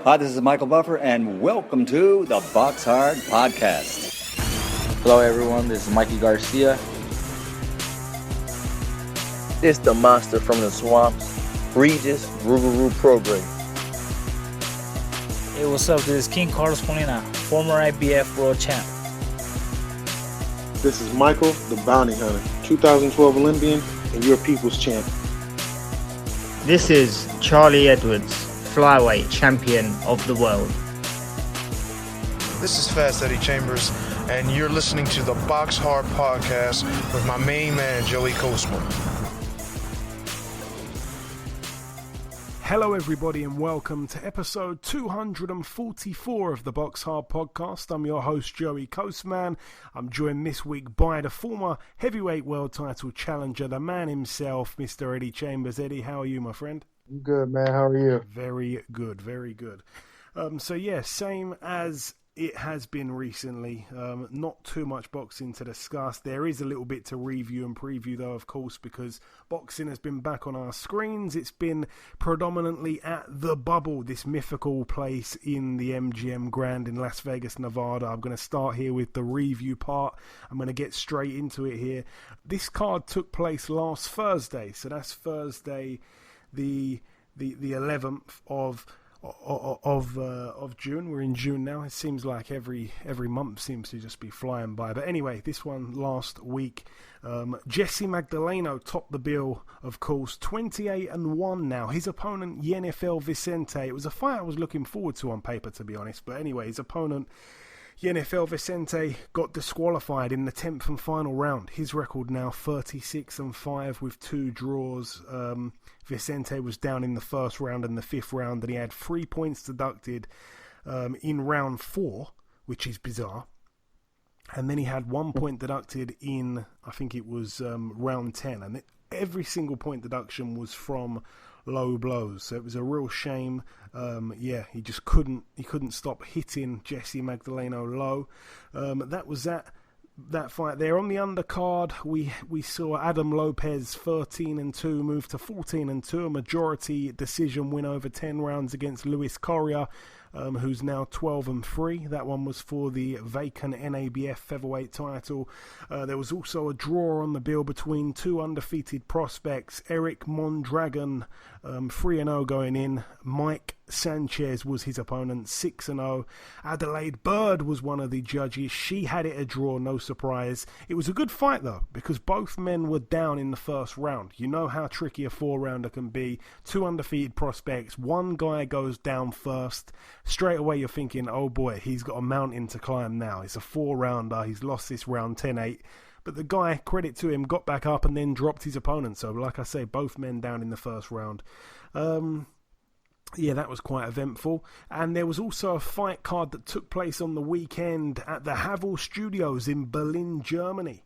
Hi, this is Michael Buffer, and welcome to the BoxHard Podcast. Hello, everyone. This is Mikey Garcia. This the monster from the swamps, Regis Rougarou Program. Hey, what's up? This is King Carlos Molina, former IBF World Champ. This is Michael, the Bounty Hunter, 2012 Olympian and your people's champ. This is Charlie Edwards, flyweight champion of the world. This is Fast Eddie Chambers, and you're listening to the BoxHard Podcast with my main man, Joey Coastman. Hello everybody and welcome to episode 244 of the BoxHard Podcast. I'm your host Joey Coastman. I'm joined this week by the former heavyweight world title challenger, the man himself, Mr. Eddie Chambers. Eddie, how are you, my friend? I'm good, man. How are you? Very good, very good. Same as it has been recently. Not too much boxing to discuss. There is a little bit to review and preview though, of course, because boxing has been back on our screens. It's been predominantly at The Bubble, this mythical place in the MGM Grand in Las Vegas, Nevada. I'm going to start here with the review part. I'm going to get straight into it here. This card took place last Thursday, so that's Thursday the 11th of June. We're in June now. It seems like every month seems to just be flying by. But anyway, this one last week, Jesse Magdaleno topped the bill, of course, 28-1 now. His opponent, Yenifel Vicente, it was a fight I was looking forward to on paper, to be honest. But anyway, his opponent, Yenifel Vicente, got disqualified in the 10th and final round. His record now 36-5 with 2 draws. Vicente was down in the first round and the 5th round, and he had 3 points deducted in round 4, which is bizarre. And then he had 1 point deducted in, I think it was round 10. And every single point deduction was from low blows. So it was a real shame. He just couldn't stop hitting Jesse Magdaleno low. That was that fight there. On the undercard, we saw Adam Lopez 13-2 move to 14-2, a majority decision win over 10 rounds against Luis Correa, who's now 12-3. That one was for the vacant NABF featherweight title. There was also a draw on the bill between 2 undefeated prospects. Eric Mondragon, 3-0 going in. Mike Sanchez was his opponent, 6-0. Adelaide Bird was one of the judges. She had it a draw, no surprise. It was a good fight though, because both men were down in the first round. You know how tricky a 4-rounder can be. 2 undefeated prospects. One guy goes down first. Straight away you're thinking, oh boy, he's got a mountain to climb now. It's a 4-rounder. He's lost this round 10-8. But the guy, credit to him, got back up and then dropped his opponent. So like I say, both men down in the first round. That was quite eventful. And there was also a fight card that took place on the weekend at the Havel Studios in Berlin, Germany.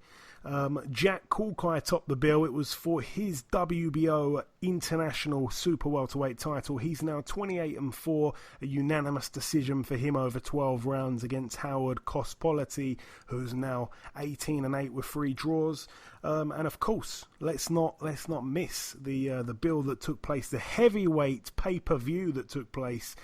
Jack Kulkai topped the bill. It was for his WBO International Super Welterweight title. He's now 28-4, a unanimous decision for him over 12 rounds against Howard Kospoliti, who's now 18-8 with 3 draws. And of course, let's not miss the bill that took place, the heavyweight pay-per-view that took place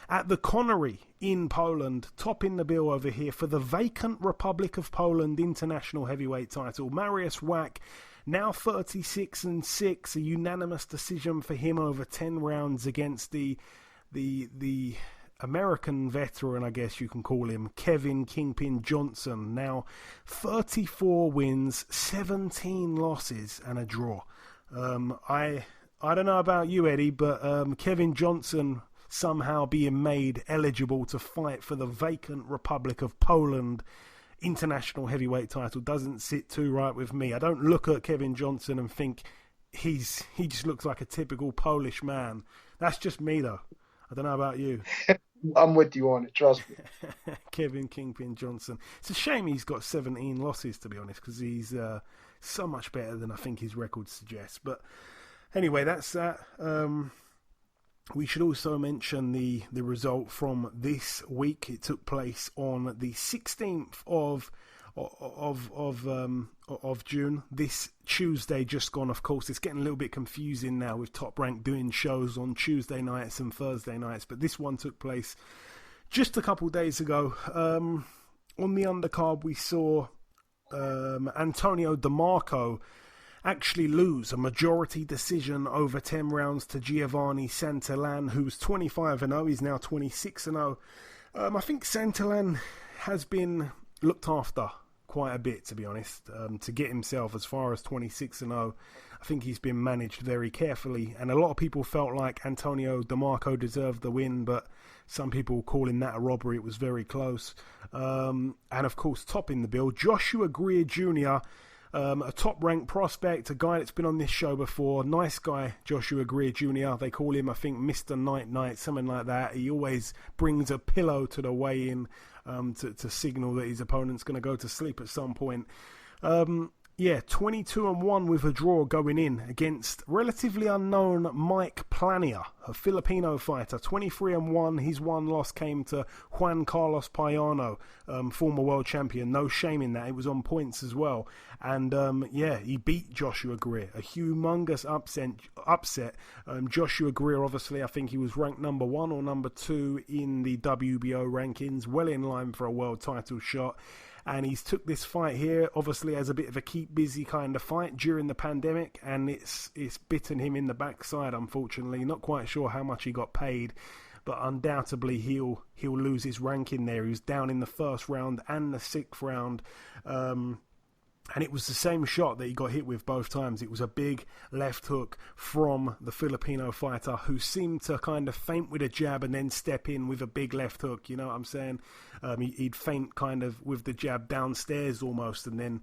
at the Connery in Poland, topping the bill over here for the vacant Republic of Poland international heavyweight title. Mariusz Wach, now 36-6, a unanimous decision for him over 10 rounds against the American veteran, I guess you can call him, Kevin Kingpin Johnson. Now 34 wins, 17 losses and a draw. I don't know about you, Eddie, but Kevin Johnson somehow being made eligible to fight for the vacant Republic of Poland international heavyweight title doesn't sit too right with me. I don't look at Kevin Johnson and think he just looks like a typical Polish man. That's just me though. I don't know about you. I'm with you on it, trust me. Kevin Kingpin Johnson. It's a shame he's got 17 losses, to be honest, because he's so much better than I think his record suggests. But anyway, that's that. We should also mention the result from this week. It took place on the 16th of of June. This Tuesday just gone, of course. It's getting a little bit confusing now with Top Rank doing shows on Tuesday nights and Thursday nights, but this one took place just a couple days ago. On the undercard, we saw Antonio DeMarco actually lose a majority decision over 10 rounds to Giovanni Santillan, who's 25-0. He's now 26-0. I think Santillan has been looked after quite a bit, to be honest, to get himself as far as 26-0. I think he's been managed very carefully, and a lot of people felt like Antonio DeMarco deserved the win, but some people calling that a robbery. It was very close. And of course, topping the bill, Joshua Greer Jr., a top-ranked prospect, a guy that's been on this show before. Nice guy, Joshua Greer Jr. They call him, I think, Mr. Night, something like that. He always brings a pillow to the weigh-in to signal that his opponent's going to go to sleep at some point. 22-1 with a draw going in against relatively unknown Mike Plania, a Filipino fighter. 23-1. His one loss came to Juan Carlos Payano, former world champion. No shame in that. It was on points as well. And he beat Joshua Greer. A humongous upset. Joshua Greer, obviously, I think he was ranked number 1 or number 2 in the WBO rankings, well in line for a world title shot. And he's took this fight here, obviously, as a bit of a keep busy kind of fight during the pandemic, and it's bitten him in the backside, unfortunately. Not quite sure how much he got paid, but undoubtedly he'll lose his ranking there. He was down in the first round and the 6th round. And it was the same shot that he got hit with both times. It was a big left hook from the Filipino fighter who seemed to kind of feint with a jab and then step in with a big left hook. You know what I'm saying? He'd feint kind of with the jab downstairs almost, and then,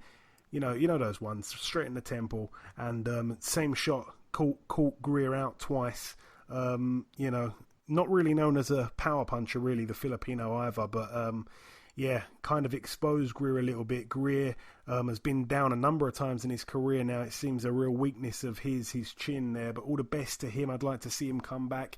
you know those ones, straight in the temple. And same shot, caught Greer out twice. Not really known as a power puncher, really, the Filipino either, but kind of exposed Greer a little bit. Greer has been down a number of times in his career now. It seems a real weakness of his chin there, but all the best to him. I'd like to see him come back.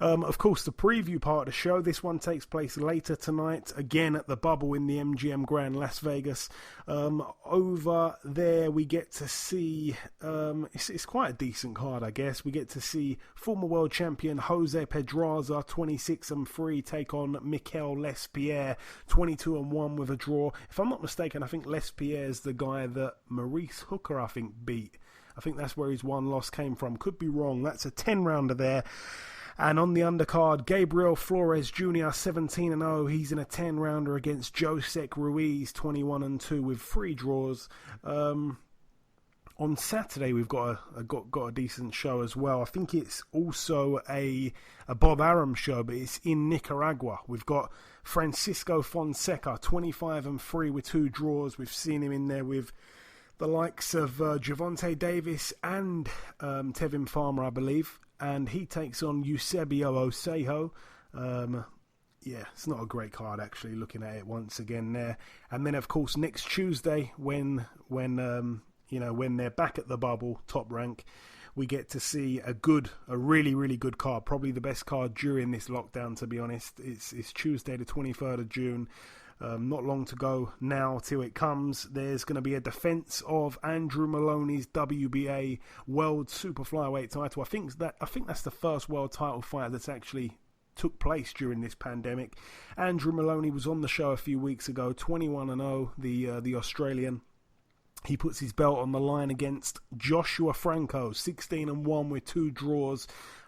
Of course, the preview part of the show, this one takes place later tonight, again at the Bubble in the MGM Grand Las Vegas. Over there, we get to see, it's quite a decent card, I guess. We get to see former world champion Jose Pedraza, 26-3, take on Mikel Lespierre, 22-1 with a draw. If I'm not mistaken, I think Lespierre is the guy that Maurice Hooker, I think, beat. I think that's where his one loss came from. Could be wrong. That's a 10-rounder there. And on the undercard, Gabriel Flores Jr., 17-0. He's in a 10-rounder against Josek Ruiz, 21-2 with 3 draws. On Saturday, we've got a decent show as well. I think it's also a Bob Arum show, but it's in Nicaragua. We've got Francisco Fonseca, 25-3 with 2 draws. We've seen him in there with the likes of Javonte Davis and Tevin Farmer, I believe. And he takes on Eusebio Osejo. It's not a great card, actually, looking at it once again there. And then, of course, next Tuesday, when they're back at the Bubble, Top Rank, we get to see a really, really good card. Probably the best card during this lockdown, to be honest. It's Tuesday, the 23rd of June. Not long to go now till it comes. There's going to be a defense of Andrew Maloney's WBA World Super Flyweight title. I think that's the first world title fight that's actually took place during this pandemic. Andrew Maloney was on the show a few weeks ago, 21-0, the Australian. He puts his belt on the line against Joshua Franco, 16-1 with 2 draws.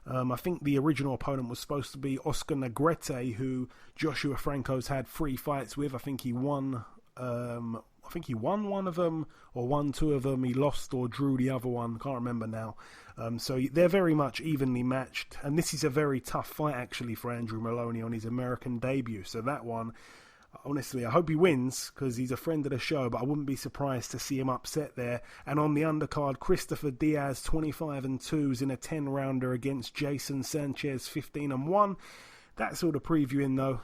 I think the original opponent was supposed to be Oscar Negrete, who Joshua Franco's had 3 fights with. I think he won one of them or won 2 of them. He lost or drew the other one. Can't remember now. So they're very much evenly matched. And this is a very tough fight, actually, for Andrew Maloney on his American debut. So that one, honestly, I hope he wins because he's a friend of the show, but I wouldn't be surprised to see him upset there. And on the undercard, Christopher Diaz, 25-2, is in a 10-rounder against Jason Sanchez, 15-1. That's all the previewing, though.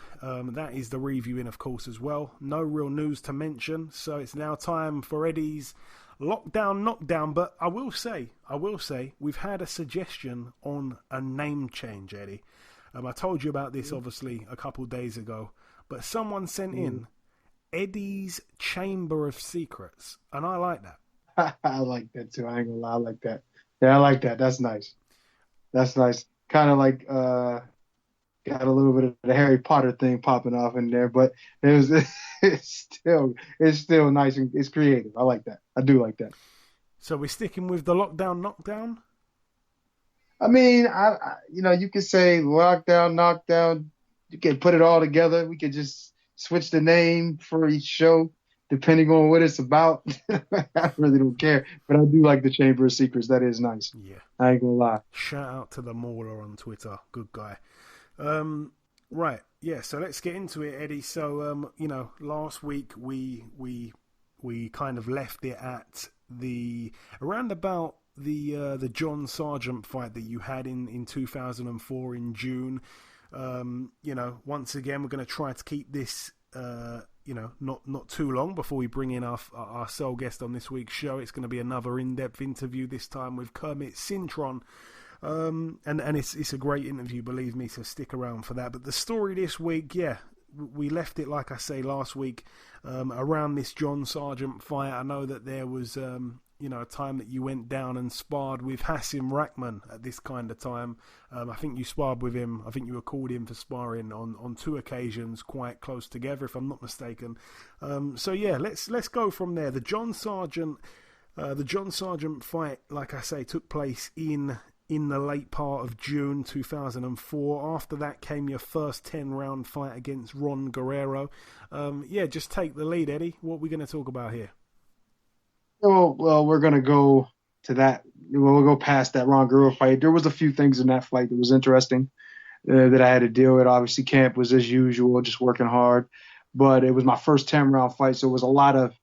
That is the reviewing, of course, as well. No real news to mention, so it's now time for Eddie's Lockdown Knockdown. But I will say, we've had a suggestion on a name change, Eddie. I told you about this, obviously, a couple days ago. But someone sent in Eddie's Chamber of Secrets, and I like that. I like that too. I ain't gonna lie, I like that. Yeah, I like that. That's nice. That's nice. Kind of like got a little bit of the Harry Potter thing popping off in there, but it's still nice and it's creative. I like that. I do like that. So we're sticking with the Lockdown Knockdown? I mean, you could say Lockdown, Knockdown. You can put it all together. We could just switch the name for each show depending on what it's about. I really don't care. But I do like the Chamber of Secrets. That is nice. Yeah. I ain't gonna lie. Shout out to the Mauler on Twitter. Good guy. Right. Yeah, so let's get into it, Eddie. So, last week we kind of left it at around about the John Sargent fight that you had in 2004 in June. Once again, we're going to try to keep this, not too long before we bring in our sole guest on this week's show. It's going to be another in-depth interview, this time with Kermit Cintron. And it's a great interview, believe me, so stick around for that. But the story this week, yeah, we left it, like I say, last week, around this John Sargent fight. I know that there was, a time that you went down and sparred with Hasim Rahman at this kind of time. I think you sparred with him. I think you were called in for sparring on 2 occasions, quite close together, if I'm not mistaken. So yeah, let's go from there. The John Sargent fight, like I say, took place in the late part of June 2004. After that came your first 10-round fight against Ron Guerrero. Just take the lead, Eddie. What are we going to talk about here? Well, we're going to go to that. We'll go past that Ron Guerrero fight. There was a few things in that fight that was interesting that I had to deal with. Obviously, camp was as usual, just working hard. But it was my first 10-round fight, so it was a lot of,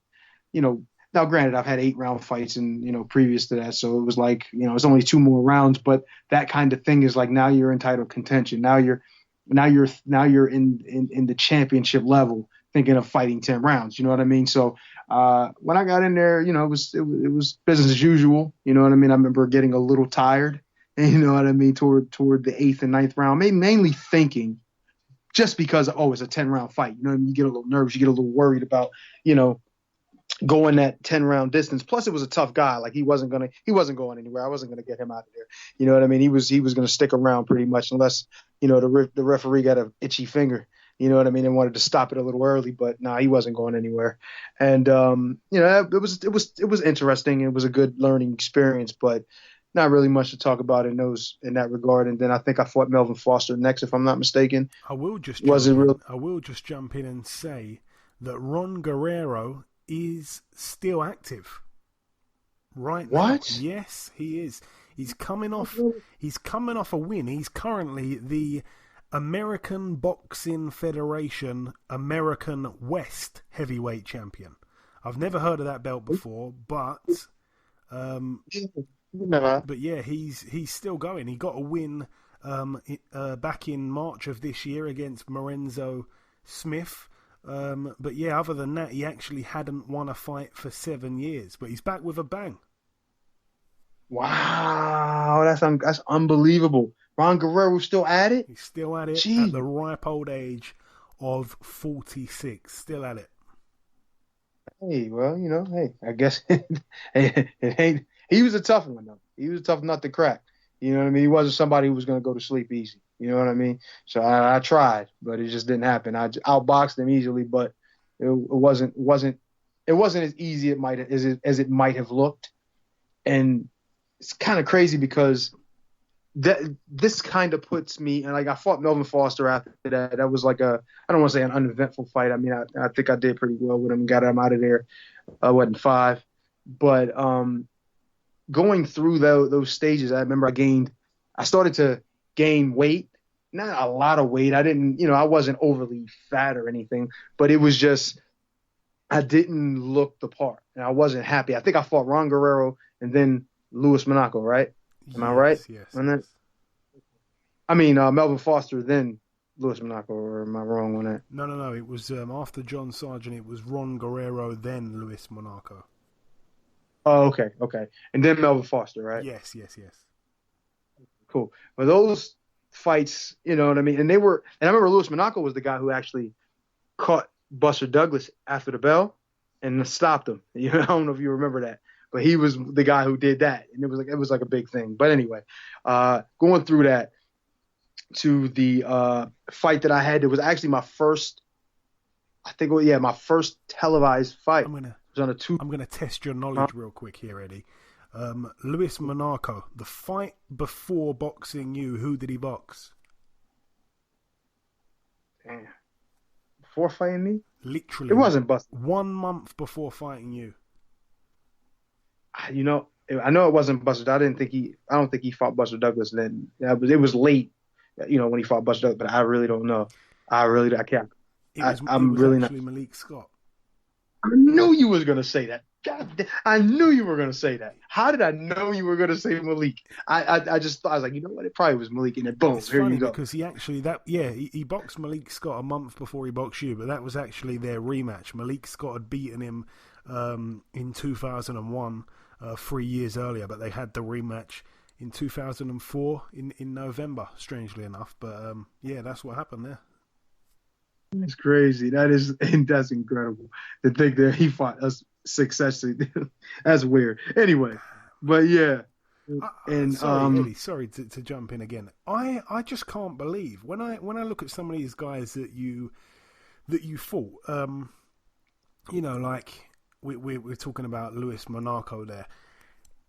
now, granted, I've had 8-round fights and, previous to that. So it was like, it's only 2 more rounds. But that kind of thing is like now you're in title contention. Now you're in the championship level thinking of fighting 10 rounds. You know what I mean? So when I got in there, it was business as usual. You know what I mean? I remember getting a little tired, you know what I mean, toward the 8th and 9th round, mainly thinking just because, it's a 10-round fight. You know what I mean? You get a little nervous. You get a little worried about, going that 10-round distance. Plus, it was a tough guy. Like he wasn't going anywhere. I wasn't going to get him out of there. You know what I mean? He was going to stick around pretty much unless, the referee got an itchy finger. You know what I mean? And wanted to stop it a little early, but he wasn't going anywhere. And it was interesting. It was a good learning experience, but not really much to talk about in that regard. And then I think I fought Melvin Foster next, if I'm not mistaken. I will just jump in and say that Ron Guerrero is still active right now. What? Yes, he is. He's coming off a win. He's currently the American Boxing Federation American West heavyweight champion. I've never heard of that belt before, but yeah, he's still going. He got a win back in March of this year against Lorenzo Smith. But yeah, other than that, he actually hadn't won a fight for 7 years. But he's back with a bang. Wow, that's unbelievable. Ron Guerrero's still at it? He's still at it. Jeez. At the ripe old age of 46. Still at it. Hey, well, I guess it ain't. He was a tough one, though. He was a tough nut to crack. You know what I mean? He wasn't somebody who was going to go to sleep easy. You know what I mean? So I tried, but it just didn't happen. I outboxed him easily, but it wasn't as easy as it might have looked. And it's kind of crazy because this kind of puts me, and like I fought Melvin Foster after that. That was like I don't want to say an uneventful fight. I mean, I think I did pretty well with him, got him out of there. I wasn't 5, but going through those stages, I remember I started to gain weight, not a lot of weight. I didn't, I wasn't overly fat or anything, but it was just, I didn't look the part and I wasn't happy. I think I fought Ron Guerrero and then Luis Monaco, right? Am I right? Yes. I mean, Melvin Foster, then Luis Monaco, or am I wrong on that? No. It was after John Sargent, it was Ron Guerrero, then Luis Monaco. Oh, okay. And then Melvin Foster, right? Yes. Cool. But those fights, you know what I mean? And I remember Luis Monaco was the guy who actually caught Buster Douglas after the bell and stopped him. You know, I don't know if you remember that, but he was the guy who did that, and it was like a big thing. But anyway, going through that to the fight that I had, it was actually my first. I think, my first televised fight. I'm gonna test your knowledge real quick here, Eddie. Luis Monaco, the fight before boxing you, who did he box? Damn. Before fighting me? Literally. It wasn't Buster. 1 month before fighting you. You know, I know it wasn't Buster. I don't think he fought Buster Douglas then. It was late, you know, when he fought Buster Douglas, but I really don't know. I can't. I'm really not. Malik Scott. I knew you was gonna say that. God, I knew you were gonna say that. How did I know you were gonna say Malik? I just thought, I was like, you know what? It probably was Malik, and then boom, It's here funny you go. because he boxed Malik Scott a month before he boxed you, but that was actually their rematch. Malik Scott had beaten him in 2001, 3 years earlier, but they had the rematch in 2004 in November, strangely enough. But that's what happened there. It's crazy. That's incredible to think that he fought us successfully. That's weird. Anyway, but yeah. And sorry, Eddie, sorry to jump in again. I just can't believe when I look at some of these guys that you fought. You know, like we're talking about Luis Monaco there.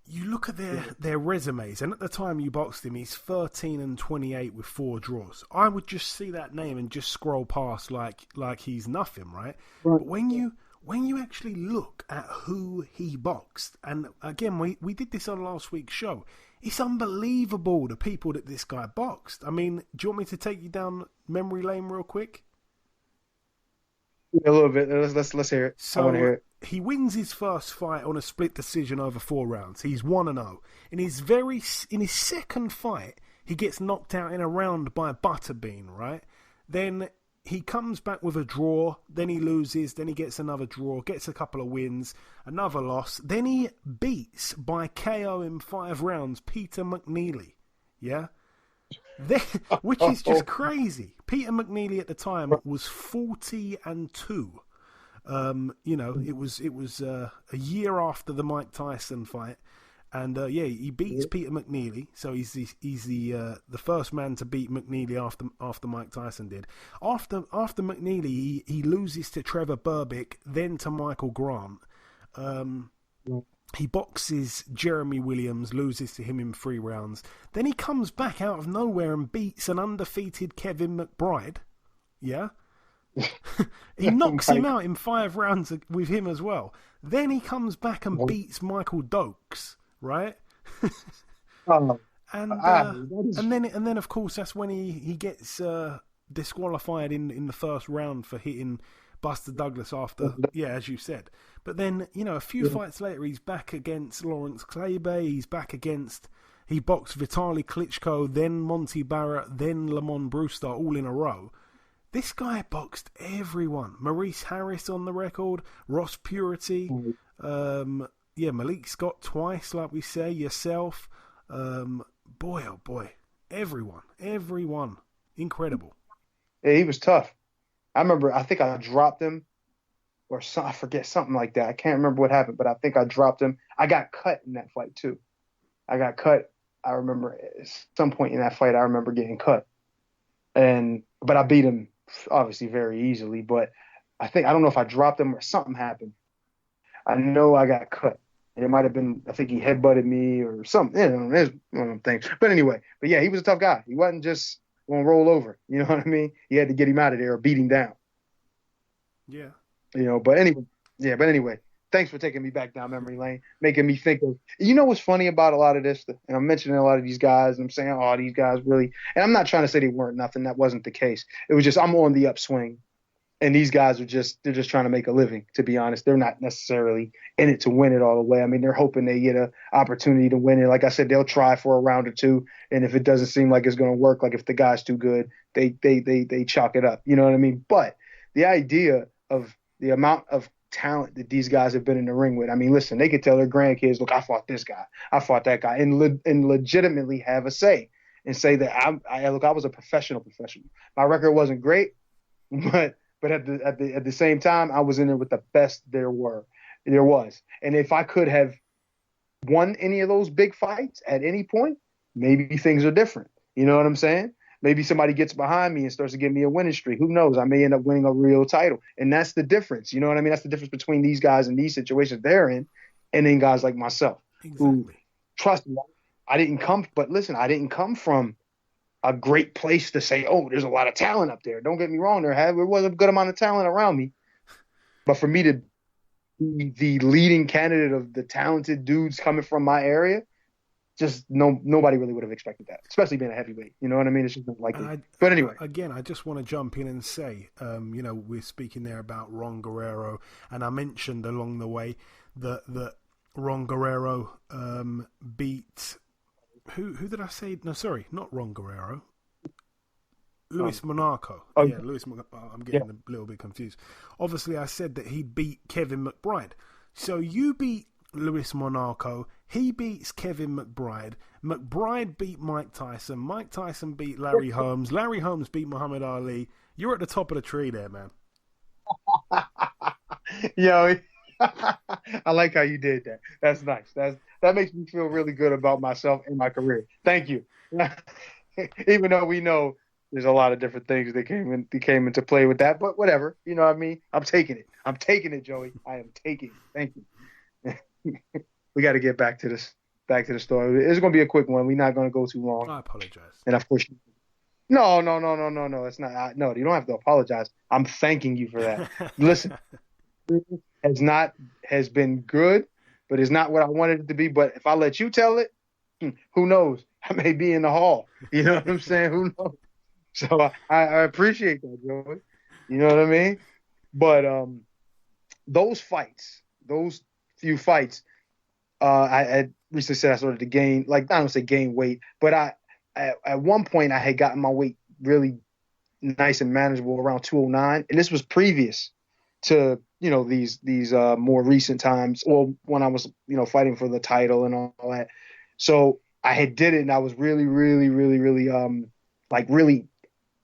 You look at their resumes, and at the time you boxed him, he's 13-28 with 4 draws. I would just see that name and just scroll past like he's nothing, right? But when you actually look at who he boxed, and again, we did this on last week's show, it's unbelievable the people that this guy boxed. I mean, do you want me to take you down memory lane real quick? A little bit. Let's hear it. So, I want to hear it. He wins his first fight on a split decision over 4 rounds. He's 1-0. In his second fight, he gets knocked out in a round by Butterbean, right? Then he comes back with a draw, then he loses, then he gets another draw, gets a couple of wins, another loss. Then he beats by KO in 5 rounds Peter McNeely, yeah? Which is just crazy. Peter McNeely at the time was 40-2. You know, it was a year after the Mike Tyson fight, and he beats Peter McNeely, so he's the first man to beat McNeely after Mike Tyson did. After McNeely, he loses to Trevor Berbick, then to Michael Grant. He boxes Jeremy Williams, loses to him in 3 rounds. Then he comes back out of nowhere and beats an undefeated Kevin McBride. Yeah. He knocks him out in 5 rounds with him as well. Then he comes back and beats Michael Dokes, right? And then of course that's when he gets disqualified in the first round for hitting Buster Douglas after, as you said. But then, you know, a few fights later, he's back against Lawrence Clabe. He boxed Vitaly Klitschko, then Monty Barrett, then Lamont Brewster, all in a row. This guy boxed everyone. Maurice Harris on the record, Ross Purity, Malik Scott twice, like we say, yourself. Boy, oh boy, everyone. Incredible. Yeah, he was tough. I think I dropped him, or I forget, something like that. I can't remember what happened, but I think I dropped him. I got cut in that fight too. I remember at some point in that fight, I remember getting cut, but I beat him obviously very easily. But I don't know if I dropped him or something happened. I know I got cut. It might have been, I think he headbutted me or something. You know, there's one of them things. But anyway, he was a tough guy. He wasn't just going to roll over. You know what I mean? You had to get him out of there or beat him down. Yeah. You know, but anyway, thanks for taking me back down memory lane, making me think of, you know what's funny about a lot of this? And I'm mentioning a lot of these guys, and I'm saying, oh, these guys really, and I'm not trying to say they weren't nothing. That wasn't the case. It was just, I'm on the upswing. And these guys they're just trying to make a living, to be honest. They're not necessarily in it to win it all the way. I mean, they're hoping they get an opportunity to win it. Like I said, they'll try for a round or two. And if it doesn't seem like it's going to work, like if the guy's too good, they chalk it up. You know what I mean? But the idea of the amount of talent that these guys have been in the ring with, I mean, listen, they could tell their grandkids, look, I fought this guy, I fought that guy, and legitimately have a say and say that I was a professional. My record wasn't great, but but at the same time, I was in there with the best there was. And if I could have won any of those big fights at any point, maybe things are different. You know what I'm saying? Maybe somebody gets behind me and starts to give me a winning streak. Who knows? I may end up winning a real title. And that's the difference. You know what I mean? That's the difference between these guys and these situations they're in, and then guys like myself. Exactly. Who, trust me, I didn't come from a great place to say, oh, there's a lot of talent up there. Don't get me wrong. There was a good amount of talent around me. But for me to be the leading candidate of the talented dudes coming from my area, just nobody really would have expected that, especially being a heavyweight. You know what I mean? It's just unlikely. But anyway. Again, I just want to jump in and say, we're speaking there about Ron Guerrero, and I mentioned along the way that Ron Guerrero beat... Who did I say? No, sorry, not Ron Guerrero. Luis Monaco. Oh, yeah, Luis Monaco. I'm getting a little bit confused. Obviously, I said that he beat Kevin McBride. So you beat Luis Monaco. He beats Kevin McBride. McBride beat Mike Tyson. Mike Tyson beat Larry Holmes. Larry Holmes beat Muhammad Ali. You're at the top of the tree there, man. Yo, I like how you did that. That's nice. That makes me feel really good about myself and my career. Thank you. Even though we know there's a lot of different things that came into play with that, but whatever. You know what I mean? I'm taking it. I'm taking it, Joey. I am taking it. Thank you. We got to get back to the story. It's going to be a quick one. We're not going to go too long. I apologize. And of course, no. It's not. No, you don't have to apologize. I'm thanking you for that. Listen, has been good, but it's not what I wanted it to be. But if I let you tell it, who knows? I may be in the hall. You know what I'm saying? Who knows? So I appreciate that, Joey. You know what I mean? But those few fights, I recently said I started to gain, I don't say gain weight, but at one point I had gotten my weight really nice and manageable around 209, and this was previous to these more recent times, or when I was fighting for the title and all that. So I had did it, and I was really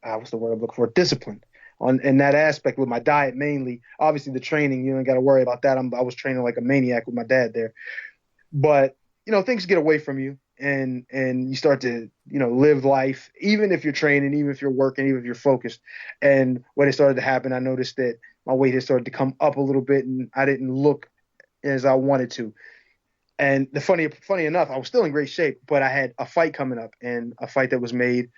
what's the word I'm looking for? Disciplined in that aspect with my diet mainly. Obviously the training, you don't got to worry about that. I was training like a maniac with my dad there, but things get away from you, and you start to live life, even if you're training, even if you're working, even if you're focused. And when it started to happen, I noticed that my weight had started to come up a little bit, and I didn't look as I wanted to. And the funny enough, I was still in great shape, but I had a fight coming up, and a fight that was made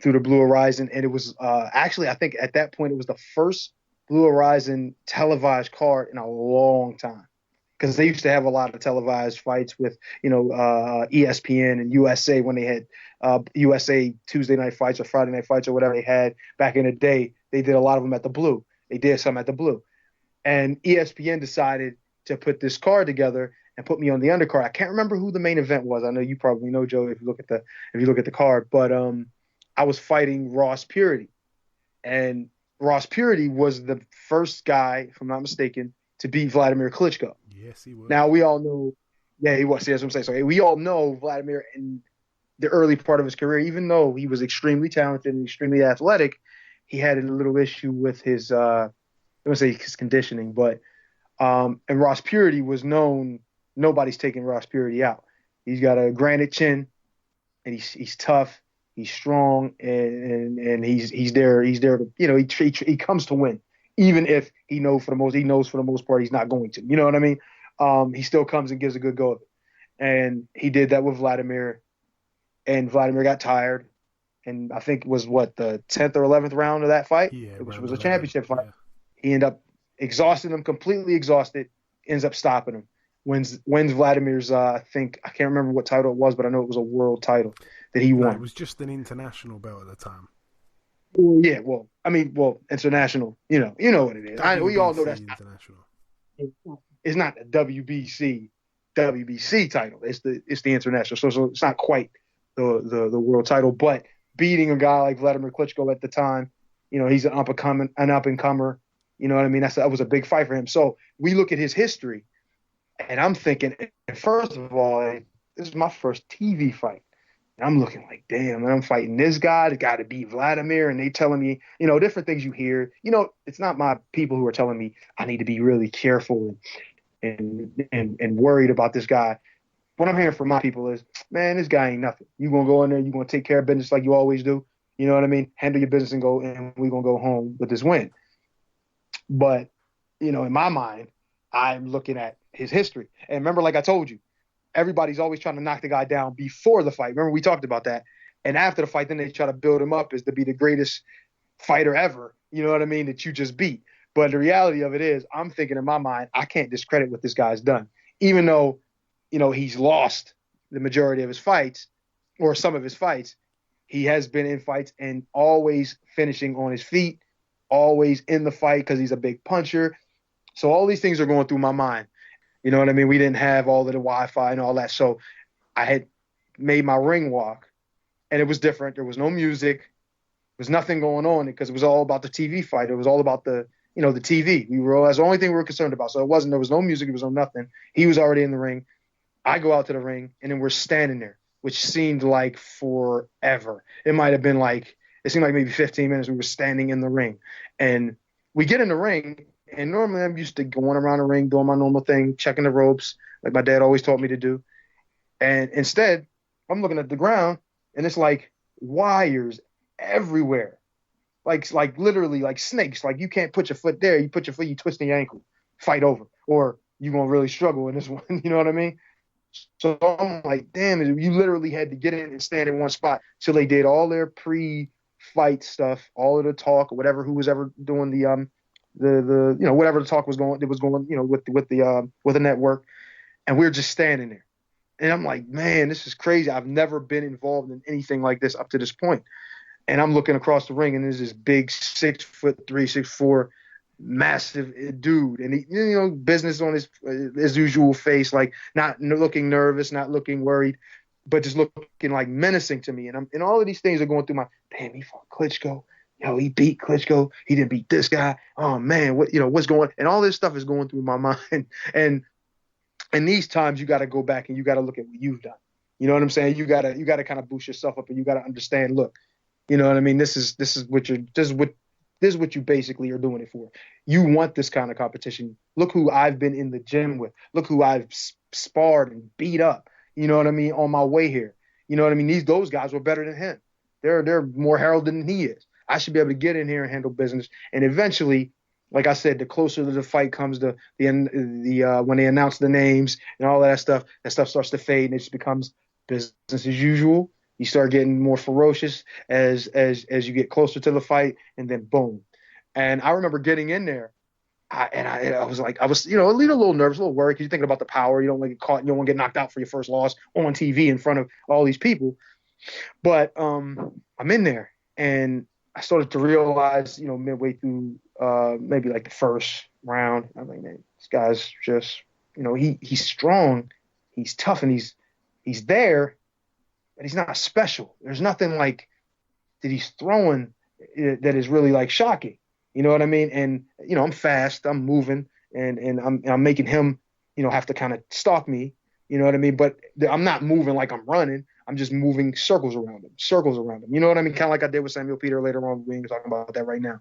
through the Blue Horizon. And it was actually, I think at that point, it was the first Blue Horizon televised card in a long time, because they used to have a lot of televised fights with, ESPN and USA when they had USA Tuesday night fights or Friday night fights or whatever they had back in the day. They did a lot of them at the Blue. They did some at the Blue. And ESPN decided to put this card together and put me on the undercard. I can't remember who the main event was. I know you probably know, Joe, if you look at the card. But I was fighting Ross Purity, and Ross Purity was the first guy, if I'm not mistaken, to beat Wladimir Klitschko. Yes, he was. Now we all know, yeah, he was. See, that's what I'm saying. So we all know Wladimir in the early part of his career, even though he was extremely talented and extremely athletic, he had a little issue with his, I don't say his conditioning, but and Ross Purity was known. Nobody's taking Ross Purity out. He's got a granite chin, and he's tough. He's strong, and he's there. He's there to, he comes to win, even if he knows for the most part he's not going to. You know what I mean? He still comes and gives a good go of it, and he did that with Wladimir, and Wladimir got tired, and I think it was the 10th or 11th round of that fight, which was a championship fight. Yeah. He ended up exhausting him, completely exhausted. Ends up stopping him. Wins Vladimir's, I think, I can't remember what title it was, but I know it was a world title that he won. It was just an international belt at the time. Yeah, international, you know what it is. We all know that's international. It's not the WBC title. It's the international. So it's not quite the world title, but beating a guy like Wladimir Klitschko at the time, he's an up and comer. You know what I mean? That was a big fight for him. So we look at his history, and I'm thinking, first of all, this is my first TV fight. And I'm looking like, damn, and I'm fighting this guy, the guy to beat Wladimir, and they telling me, different things you hear. It's not my people who are telling me I need to be really careful and worried about this guy. What I'm hearing from my people is, man, this guy ain't nothing. You gonna go in there, you gonna take care of business like you always do. You know what I mean? Handle your business and we're gonna go home with this win. But, in my mind, I'm looking at his history. And remember, like I told you, everybody's always trying to knock the guy down before the fight. Remember, we talked about that. And after the fight, then they try to build him up as to be the greatest fighter ever, you know what I mean, that you just beat. But the reality of it is, I'm thinking in my mind, I can't discredit what this guy's done. Even though, he's lost the majority of his fights or some of his fights, he has been in fights and always finishing on his feet, always in the fight because he's a big puncher. So all these things are going through my mind. You know what I mean? We didn't have all of the Wi-Fi and all that. So I had made my ring walk, and it was different. There was no music. There was nothing going on because it was all about the TV fight. It was all about the TV. That's the only thing we were concerned about. So there was no music. There was no nothing. He was already in the ring. I go out to the ring, and then we're standing there, which seemed like forever. It seemed like maybe 15 minutes we were standing in the ring. And we get in the ring, and normally I'm used to going around the ring, doing my normal thing, checking the ropes, like my dad always taught me to do. And instead, I'm looking at the ground, and it's like wires everywhere. Like literally like snakes. Like you can't put your foot there. You put your foot, you twist your ankle, fight over. Or you're going to really struggle in this one. You know what I mean? So I'm like, damn, you literally had to get in and stand in one spot till they did all their pre-fight stuff, all of the talk, or whatever, who was ever doing the whatever the talk was going, with the network, and we were just standing there, and I'm like, man, this is crazy. I've never been involved in anything like this up to this point, and I'm looking across the ring, and there's this big 6'3", 6'4", massive dude, and he, business on his usual face, like not looking nervous, not looking worried, but just looking like menacing to me, and all of these things are going through my, damn, he fought Klitschko. He beat Klitschko. He didn't beat this guy. Oh man, what's going? And all this stuff is going through my mind. And these times you got to go back and you got to look at what you've done. You know what I'm saying? You got to kind of boost yourself up, and you got to understand. Look, you know what I mean? This is what you basically are doing it for. You want this kind of competition. Look who I've been in the gym with. Look who I've sparred and beat up. You know what I mean? On my way here. You know what I mean? Those guys were better than him. They're more heralded than he is. I should be able to get in here and handle business. And eventually, like I said, the closer to the fight comes to the end, when they announce the names and all that stuff starts to fade, and it just becomes business as usual. You start getting more ferocious as you get closer to the fight, and then boom. And I remember getting in there, I was a little nervous, a little worried, because you're thinking about the power. You don't want to get caught, you don't want to get knocked out for your first loss on TV in front of all these people. But I'm in there, and I started to realize, midway through maybe like the first round, I'm like, man, this guy's just, he's strong, he's tough, and he's there, but he's not special. There's nothing like that he's throwing that is really like shocking. You know what I mean? And, I'm fast, I'm moving, and I'm making him, have to kind of stalk me. You know what I mean? But I'm not moving like I'm running. I'm just moving circles around him. You know what I mean? Kind of like I did with Samuel Peter later on. We ain't talking about that right now.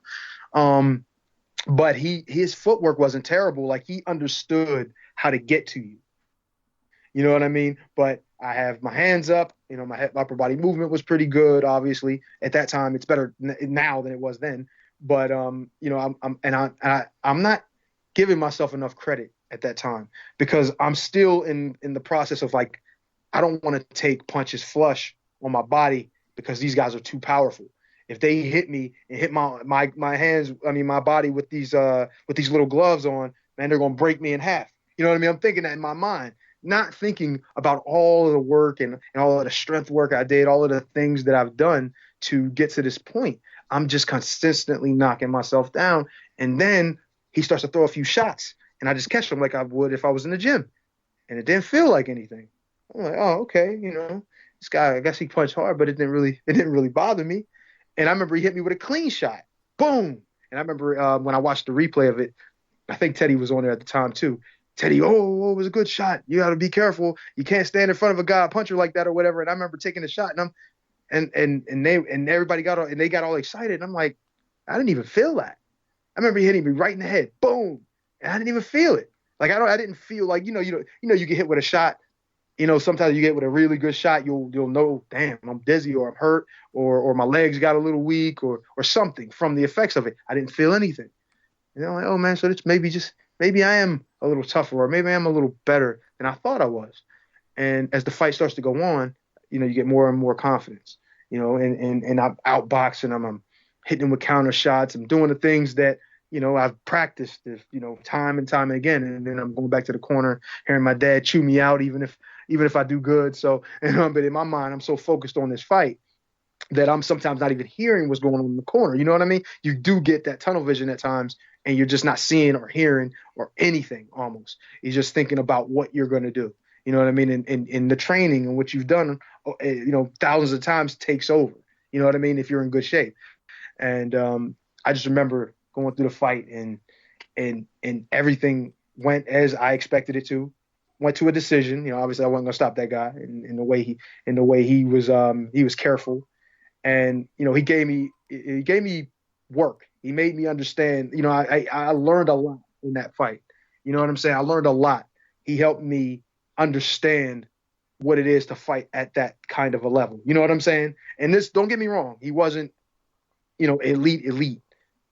But his footwork wasn't terrible. Like, he understood how to get to you. You know what I mean? But I have my hands up. My upper body movement was pretty good. Obviously, at that time, it's better now than it was then. But I'm not giving myself enough credit at that time, because I'm still in the process of, like, I don't want to take punches flush on my body because these guys are too powerful. If they hit me and hit my hands, my body with these little gloves on, man, they're going to break me in half. You know what I mean? I'm thinking that in my mind, not thinking about all of the work and all of the strength work I did, all of the things that I've done to get to this point. I'm just consistently knocking myself down. And then he starts to throw a few shots, and I just catch them like I would if I was in the gym. And it didn't feel like anything. I'm like, oh, okay, this guy, I guess he punched hard, but it didn't really bother me. And I remember he hit me with a clean shot. Boom. And I remember when I watched the replay of it, I think Teddy was on there at the time too. Teddy, oh, it was a good shot. You got to be careful. You can't stand in front of a guy, a puncher like that or whatever. And I remember taking a shot, and everybody got all excited. And I'm like, I didn't even feel that. I remember hitting me right in the head, boom, and I didn't even feel it. Like I didn't feel like you get hit with a shot. Sometimes you get with a really good shot, you'll know, damn, I'm dizzy or I'm hurt or my legs got a little weak or something from the effects of it. I didn't feel anything. And I'm like, oh man, so it's maybe I am a little tougher or maybe I'm a little better than I thought I was. And as the fight starts to go on, you get more and more confidence, and I'm outboxing them. I'm hitting them with counter shots. I'm doing the things that, I've practiced, time and time again. And then I'm going back to the corner, hearing my dad chew me out, even if I do good. So, but in my mind, I'm so focused on this fight that I'm sometimes not even hearing what's going on in the corner. You know what I mean? You do get that tunnel vision at times, and you're just not seeing or hearing or anything almost. You're just thinking about what you're going to do. You know what I mean? And the training and what you've done, thousands of times takes over. You know what I mean? If you're in good shape. And I just remember going through the fight and everything went as I expected it to. Went to a decision. Obviously I wasn't gonna stop that guy in the way he was careful, and he gave me work. He made me understand. I learned a lot in that fight. You know what I'm saying? I learned a lot. He helped me understand what it is to fight at that kind of a level. You know what I'm saying? And this, don't get me wrong, he wasn't elite.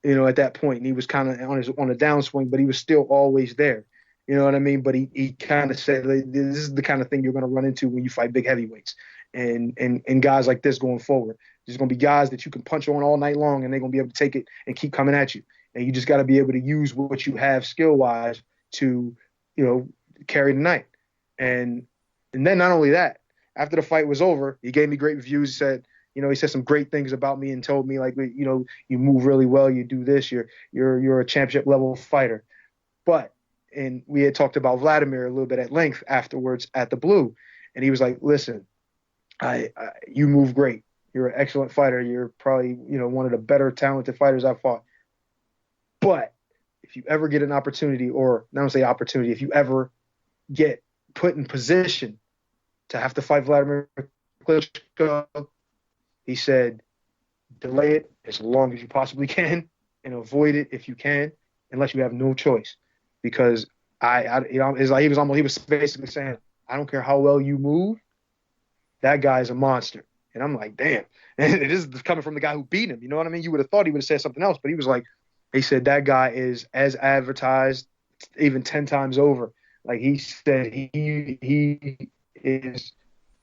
At that point, and he was kind of on a downswing, but he was still always there. You know what I mean? But he kind of said, this is the kind of thing you're going to run into when you fight big heavyweights and guys like this going forward. There's going to be guys that you can punch on all night long, and they're going to be able to take it and keep coming at you. And you just got to be able to use what you have skill-wise to, carry the night. And then not only that, after the fight was over, he gave me great reviews. He said, he said some great things about me and told me, like, you move really well, you do this, you're a championship level fighter. And we had talked about Wladimir a little bit at length afterwards at the Blue, and he was like, listen, you move great. You're an excellent fighter. You're probably, one of the better talented fighters I've fought. But if you ever get an opportunity, or not say opportunity, if you ever get put in position to have to fight Wladimir Klitschko, he said, delay it as long as you possibly can and avoid it if you can, unless you have no choice. Because it's like he was basically saying, I don't care how well you move, that guy is a monster. And I'm like, damn. And this is coming from the guy who beat him. You know what I mean? You would have thought he would have said something else, but he said that guy is as advertised, even 10 times over. Like he said, he is.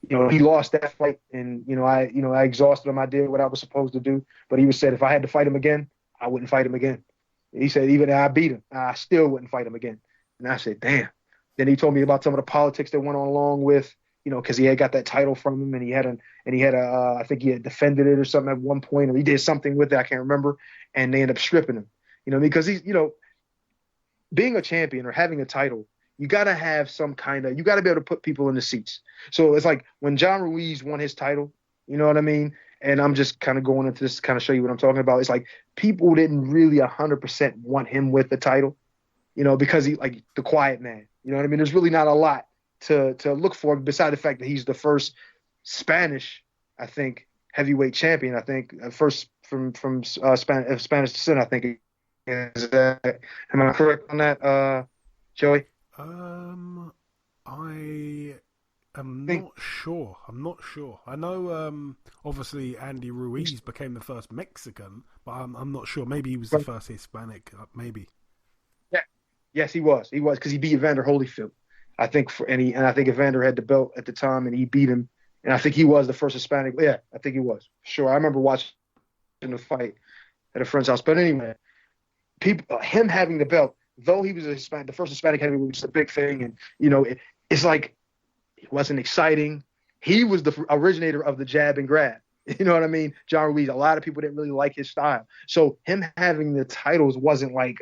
He lost that fight, and I exhausted him. I did what I was supposed to do, but he said if I had to fight him again, I wouldn't fight him again. He said even if I beat him, I still wouldn't fight him again. And I said, damn. Then he told me about some of the politics that went on along with, because he had got that title from him, and he had I think he had defended it or something at one point, or he did something with it. I can't remember, and they ended up stripping him. Because he's being a champion or having a title, you got to have you got to be able to put people in the seats. So it's like when John Ruiz won his title, you know what I mean? And I'm just kind of going into this to kind of show you what I'm talking about. It's like people didn't really 100% want him with the title, because he like the quiet man. You know what I mean? There's really not a lot to look for beside the fact that he's the first Spanish, I think, heavyweight champion. I think first from Spanish descent. I think am I correct on that, Joey? I am not sure. I know, obviously, Andy Ruiz became the first Mexican, but I'm not sure. Maybe he was the first Hispanic. Maybe. Yeah. Yes, he was. He was because he beat Evander Holyfield. I think and I think Evander had the belt at the time, and he beat him. And I think he was the first Hispanic. Yeah, I think he was. Sure, I remember watching the fight at a friend's house. But anyway, him having the belt, though he was the first Hispanic heavyweight, which is a big thing, and it's like it wasn't exciting. He was the originator of the jab and grab. You know what I mean? John Ruiz. A lot of people didn't really like his style, so him having the titles wasn't like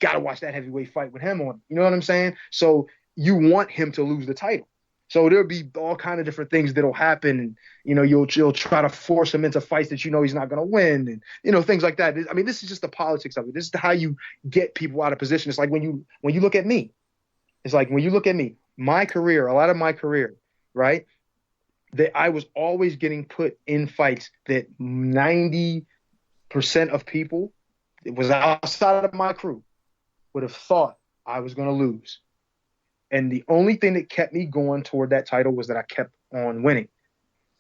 gotta watch that heavyweight fight with him on. You know what I'm saying? So you want him to lose the title. So there'll be all kind of different things that'll happen, and you'll try to force him into fights that he's not going to win, and things like that. I mean, this is just the politics of it. This is how you get people out of position. It's like when you look at me, It's like when you look at me, my career, a lot of my career, right, that I was always getting put in fights that 90% of people, it was outside of my crew, would have thought I was going to lose. And the only thing that kept me going toward that title was that I kept on winning.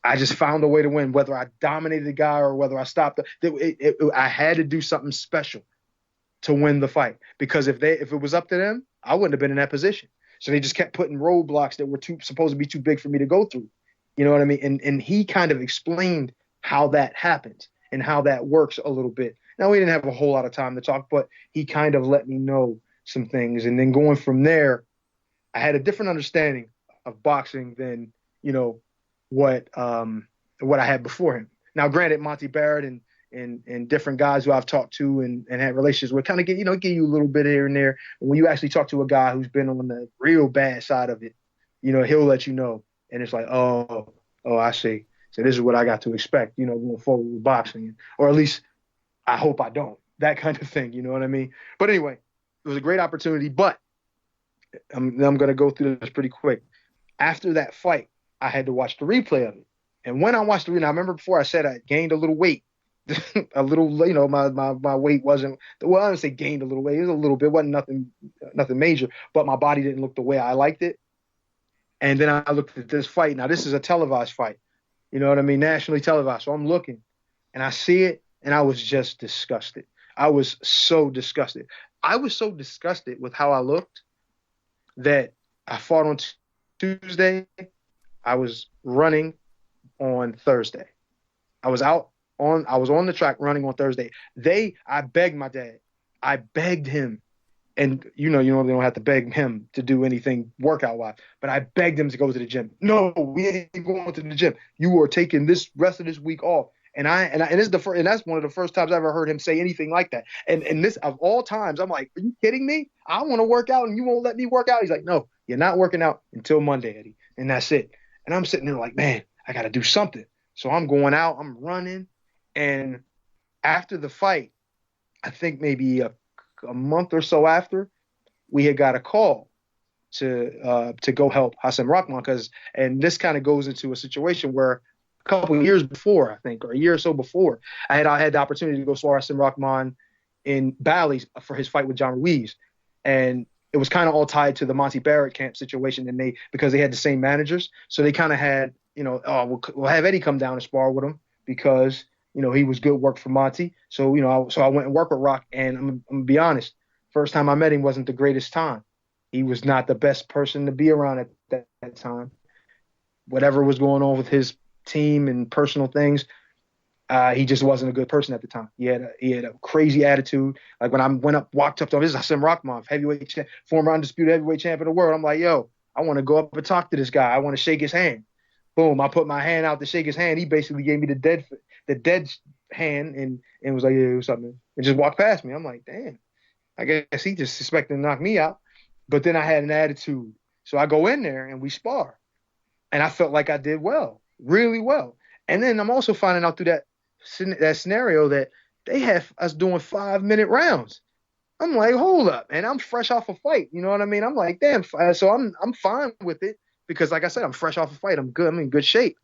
I just found a way to win, whether I dominated the guy or whether I stopped. I had to do something special to win the fight, because if it was up to them, I wouldn't have been in that position. So they just kept putting roadblocks that were supposed to be too big for me to go through. You know what I mean? And he kind of explained how that happens and how that works a little bit. Now, we didn't have a whole lot of time to talk, but he kind of let me know some things. And then going from there, I had a different understanding of boxing than, what I had before him. Now, granted, Monty Barrett and different guys who I've talked to and had relationships with kind of give you a little bit here and there. But when you actually talk to a guy who's been on the real bad side of it, he'll let you know. And it's like, oh, I see. So this is what I got to expect, going forward with boxing. Or at least I hope I don't. That kind of thing, you know what I mean? But anyway, it was a great opportunity. But I'm going to go through this pretty quick. After that fight, I had to watch the replay of it. And when I watched the replay, I remember before I said I gained a little weight. A little, my weight wasn't, well, I didn't say gained a little weight. It was a little bit, wasn't nothing major, but my body didn't look the way I liked it. And then I looked at this fight. Now, this is a televised fight. You know what I mean? Nationally televised. So I'm looking and I see it and I was just disgusted. I was so disgusted. I was so disgusted with how I looked that I fought on Tuesday. I was running on Thursday. I was on the track running on Thursday. I begged my dad. I begged him. And you don't have to beg him to do anything workout-wise. But I begged him to go to the gym. No, we ain't going to the gym. You are taking this rest of this week off. And that's one of the first times I ever heard him say anything like that. And this, of all times, I'm like, are you kidding me? I want to work out and you won't let me work out. He's like, no, you're not working out until Monday, Eddie. And that's it. And I'm sitting there like, man, I got to do something. So I'm going out, I'm running. And after the fight, I think maybe a month or so after, we had got a call to go help Hasim Rahman, and this kind of goes into a situation where a couple of years before, I think, or a year or so before, I had the opportunity to go see Hasim Rahman in Bally's for his fight with John Ruiz, and it was kind of all tied to the Monty Barrett camp situation, and because they had the same managers, so they kind of had, we'll have Eddie come down and spar with him because he was good work for Monty. So, I went and worked with Rock, and I'm going to be honest, first time I met him wasn't the greatest time. He was not the best person to be around at that time. Whatever was going on with his team and personal things, he just wasn't a good person at the time. He had a crazy attitude. Like when I walked up to him, this is Hasim Rahman, former undisputed heavyweight champion of the world. I'm like, yo, I want to go up and talk to this guy. I want to shake his hand. Boom, I put my hand out to shake his hand. He basically gave me the dead hand and was like, yeah, what's up, man? And just walked past me. I'm like, damn, I guess he just expected to knock me out. But then I had an attitude. So I go in there and we spar. And I felt like I did well, really well. And then I'm also finding out through that scenario that they have us doing 5-minute rounds. I'm like, hold up. And I'm fresh off a fight. You know what I mean? I'm like, damn. So I'm fine with it because, like I said, I'm fresh off a fight. I'm good. I'm in good shape.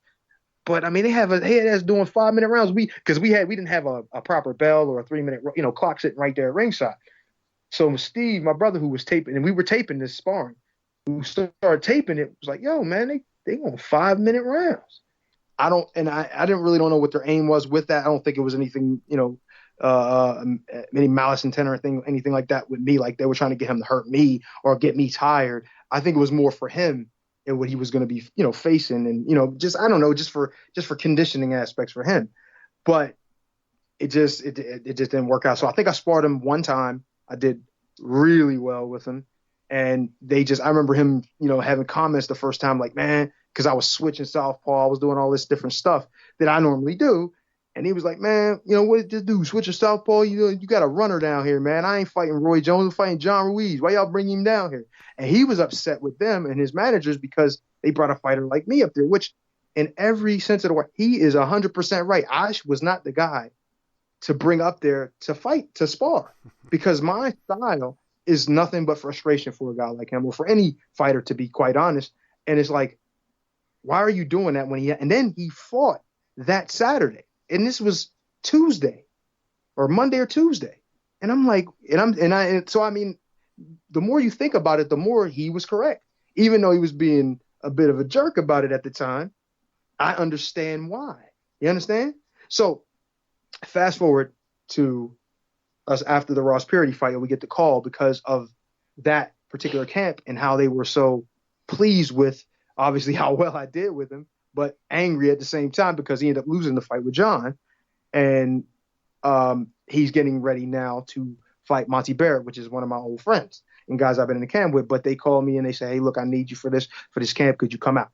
But I mean, they had us doing 5-minute rounds. We didn't have a proper bell or a 3-minute clock sitting right there at ringside. So Steve, my brother, who was taping, and we were taping this sparring, who started taping it, was like, yo, man, they want 5-minute rounds. I didn't really know what their aim was with that. I don't think it was anything, any malice intent or anything like that with me. Like they were trying to get him to hurt me or get me tired. I think it was more for him and what he was going to be, facing, and just for conditioning aspects for him. But it just didn't work out. So I think I sparred him one time. I did really well with him, and I remember him, having comments the first time like, man, because I was switching southpaw, I was doing all this different stuff that I normally do, and he was like, man, what did this do? Switching southpaw? You got a runner down here, man. I ain't fighting Roy Jones, I'm fighting John Ruiz. Why y'all bring him down here? And he was upset with them and his managers because they brought a fighter like me up there, which in every sense of the word, he is 100% right. I was not the guy to bring up there to fight, to spar, because my style is nothing but frustration for a guy like him, or for any fighter, to be quite honest. And it's like, why are you doing that when and then he fought that Saturday, and this was Tuesday or Monday or Tuesday. And I'm like, so I mean, the more you think about it, the more he was correct, even though he was being a bit of a jerk about it at the time. I understand why. You understand? So fast forward to us after the Ross Purity fight, and we get the call because of that particular camp and how they were so pleased with, obviously, how well I did with him, but angry at the same time because he ended up losing the fight with John. And he's getting ready now to fight Monty Barrett, which is one of my old friends and guys I've been in the camp with. But they call me and they say, hey, look, I need you for this camp. Could you come out?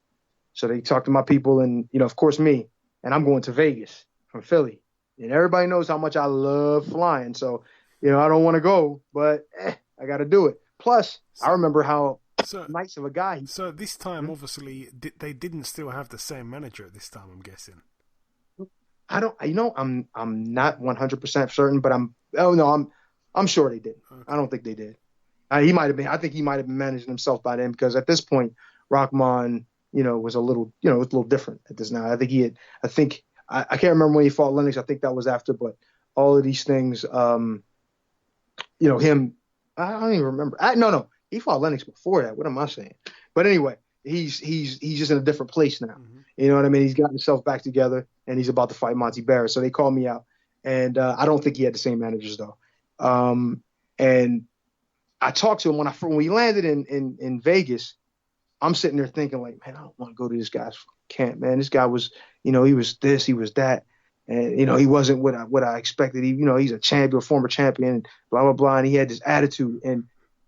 So they talk to my people and, of course, me. And I'm going to Vegas from Philly. And everybody knows how much I love flying. So, I don't want to go, but I got to do it. Plus, I remember how nice of a guy. So this time, obviously, they didn't still have the same manager at this time, I'm guessing. I don't, I'm not 100% certain, but I'm sure they did. Okay. I don't think they did. He might have been. I think he might have been managing himself by then, because at this point, Rahman, was a little, it was a little different at this now. I think I can't remember when he fought Lennox. I think that was after, but all of these things, him, I don't even remember. No, he fought Lennox before that. What am I saying? But anyway, he's just in a different place now. Mm-hmm. You know what I mean? He's got himself back together, and he's about to fight Monty Barrett. So they called me out, and I don't think he had the same managers though. And I talked to him when we landed in Vegas. I'm sitting there thinking like, man, I don't want to go to this guy's camp, man. This guy was, he was this, he was that. And, he wasn't what I expected. He's a champion, a former champion, blah, blah, blah. And he had this attitude.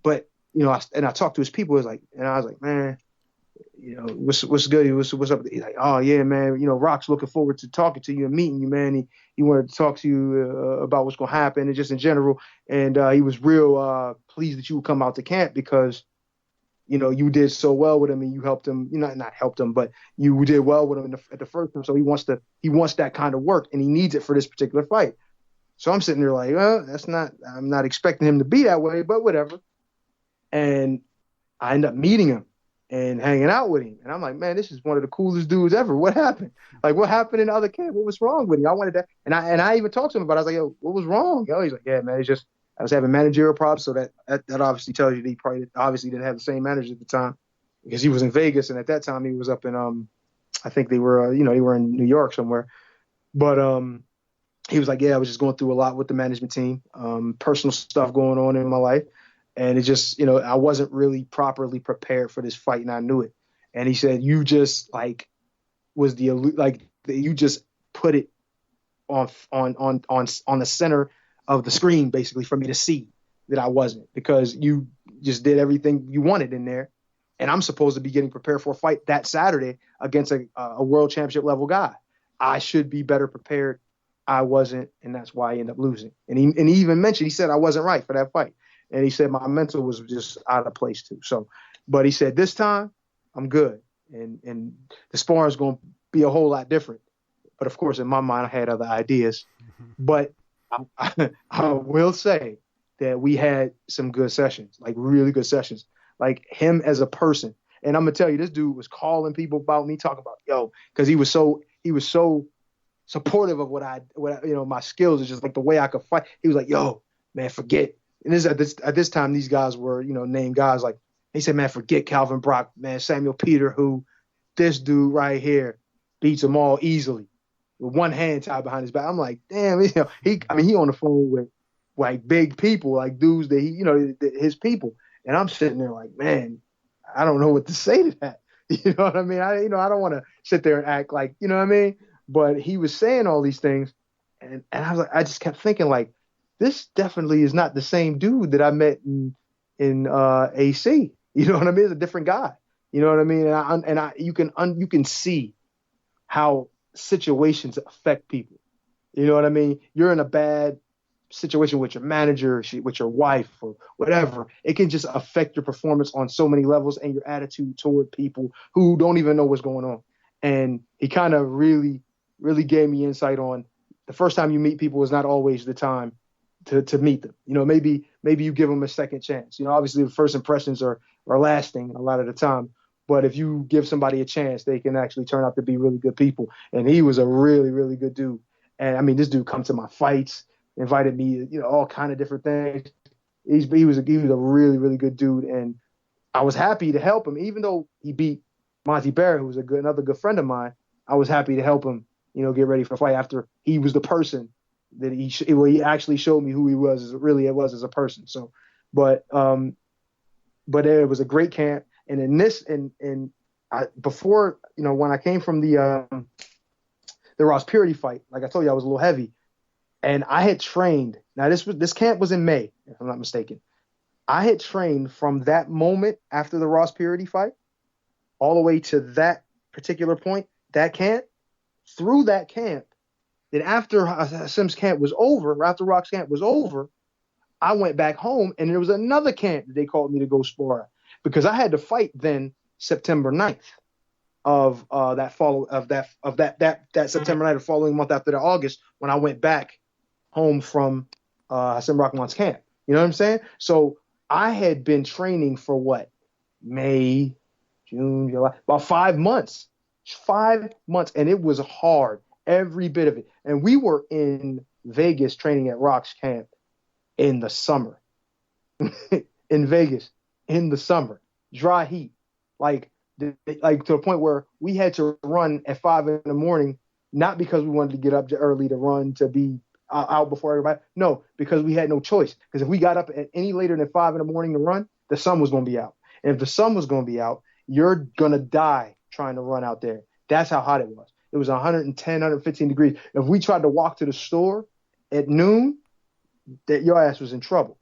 But I talked to his people. And I was like, man, what's good? What's up? He's like, oh yeah, man. Rock's looking forward to talking to you and meeting you, man. He wanted to talk to you about what's going to happen and just in general. And he was real pleased that you would come out to camp because, you did so well with him and you helped him, not helped him, but you did well with him at the first time. So he wants that kind of work and he needs it for this particular fight. So I'm sitting there like, well, I'm not expecting him to be that way, but whatever. And I end up meeting him and hanging out with him. And I'm like, man, this is one of the coolest dudes ever. What happened? Like, what happened in the other camp? What was wrong with him? I wanted that. And I even talked to him about it. I was like, yo, what was wrong? He's like, yeah, man, it's just, I was having managerial problems. So that obviously tells you that he probably obviously didn't have the same manager at the time because he was in Vegas. And at that time he was up in, I think they were, they were in New York somewhere. But he was like, yeah, I was just going through a lot with the management team, personal stuff going on in my life. And it just, I wasn't really properly prepared for this fight, and I knew it. And he said, you just you just put it on the center of the screen, basically, for me to see that I wasn't, because you just did everything you wanted in there. And I'm supposed to be getting prepared for a fight that Saturday against a world championship level guy. I should be better prepared. I wasn't, and that's why I ended up losing. And he even mentioned, he said I wasn't right for that fight. And he said my mental was just out of place too. So, but he said this time I'm good, and the sparring is going to be a whole lot different. But of course, in my mind, I had other ideas. But I will say that we had some good sessions, like really good sessions. Like him as a person, and I'm gonna tell you, this dude was calling people about me, talking about because he was so supportive of what my skills. Is just like the way I could fight. He was like, yo, man, forget. And at this time, these guys were, named guys. Like, he said, man, forget Calvin Brock, man, Samuel Peter, who this dude right here beats them all easily with one hand tied behind his back. I'm like, damn, he on the phone with like big people, like dudes that his people. And I'm sitting there like, man, I don't know what to say to that. You know what I mean? I don't want to sit there and act like, you know what I mean? But he was saying all these things. And I was like, I just kept thinking like, this definitely is not the same dude that I met in AC. You know what I mean? It's a different guy. You know what I mean? And you can see how situations affect people. You know what I mean? You're in a bad situation with your manager, with your wife, or whatever. It can just affect your performance on so many levels and your attitude toward people who don't even know what's going on. And he kind of really, really gave me insight on the first time you meet people is not always the time to meet them. You know, maybe you give them a second chance. You know, obviously the first impressions are lasting a lot of the time, but if you give somebody a chance, they can actually turn out to be really good people. And he was a really, really good dude. And I mean, this dude come to my fights, invited me, you know, all kind of different things. He was a really, really good dude, and I was happy to help him, even though he beat Monty Barrett, who was another good friend of mine. I was happy to help him, you know, get ready for a fight after he was the person that he actually showed me who he was as a person. So, but it was a great camp. And before, you know, when I came from the Ross Purity fight, like I told you, I was a little heavy, and I had trained. Now this camp was in May, if I'm not mistaken. I had trained from that moment after the Ross Purity fight all the way to that particular point, that camp, through that camp. Then after Hasim's camp was over, after Rock's camp was over, I went back home, and there was another camp that they called me to go spar because I had to fight then September 9th of that September 9th, the following month after the August, when I went back home from Hasim Rahman's camp. You know what I'm saying? So I had been training for what? May, June, July, about 5 months. 5 months, and it was hard, every bit of it. And we were in Vegas training at Rock's camp in the summer. In Vegas, in the summer. Dry heat. Like to the point where we had to run at 5 a.m, not because we wanted to get up early to run to be out before everybody. No, because we had no choice. Because if we got up at any later than 5 a.m. to run, the sun was going to be out. And if the sun was going to be out, you're going to die trying to run out there. That's how hot it was. It was 110, 115 degrees. If we tried to walk to the store at noon, that your ass was in trouble.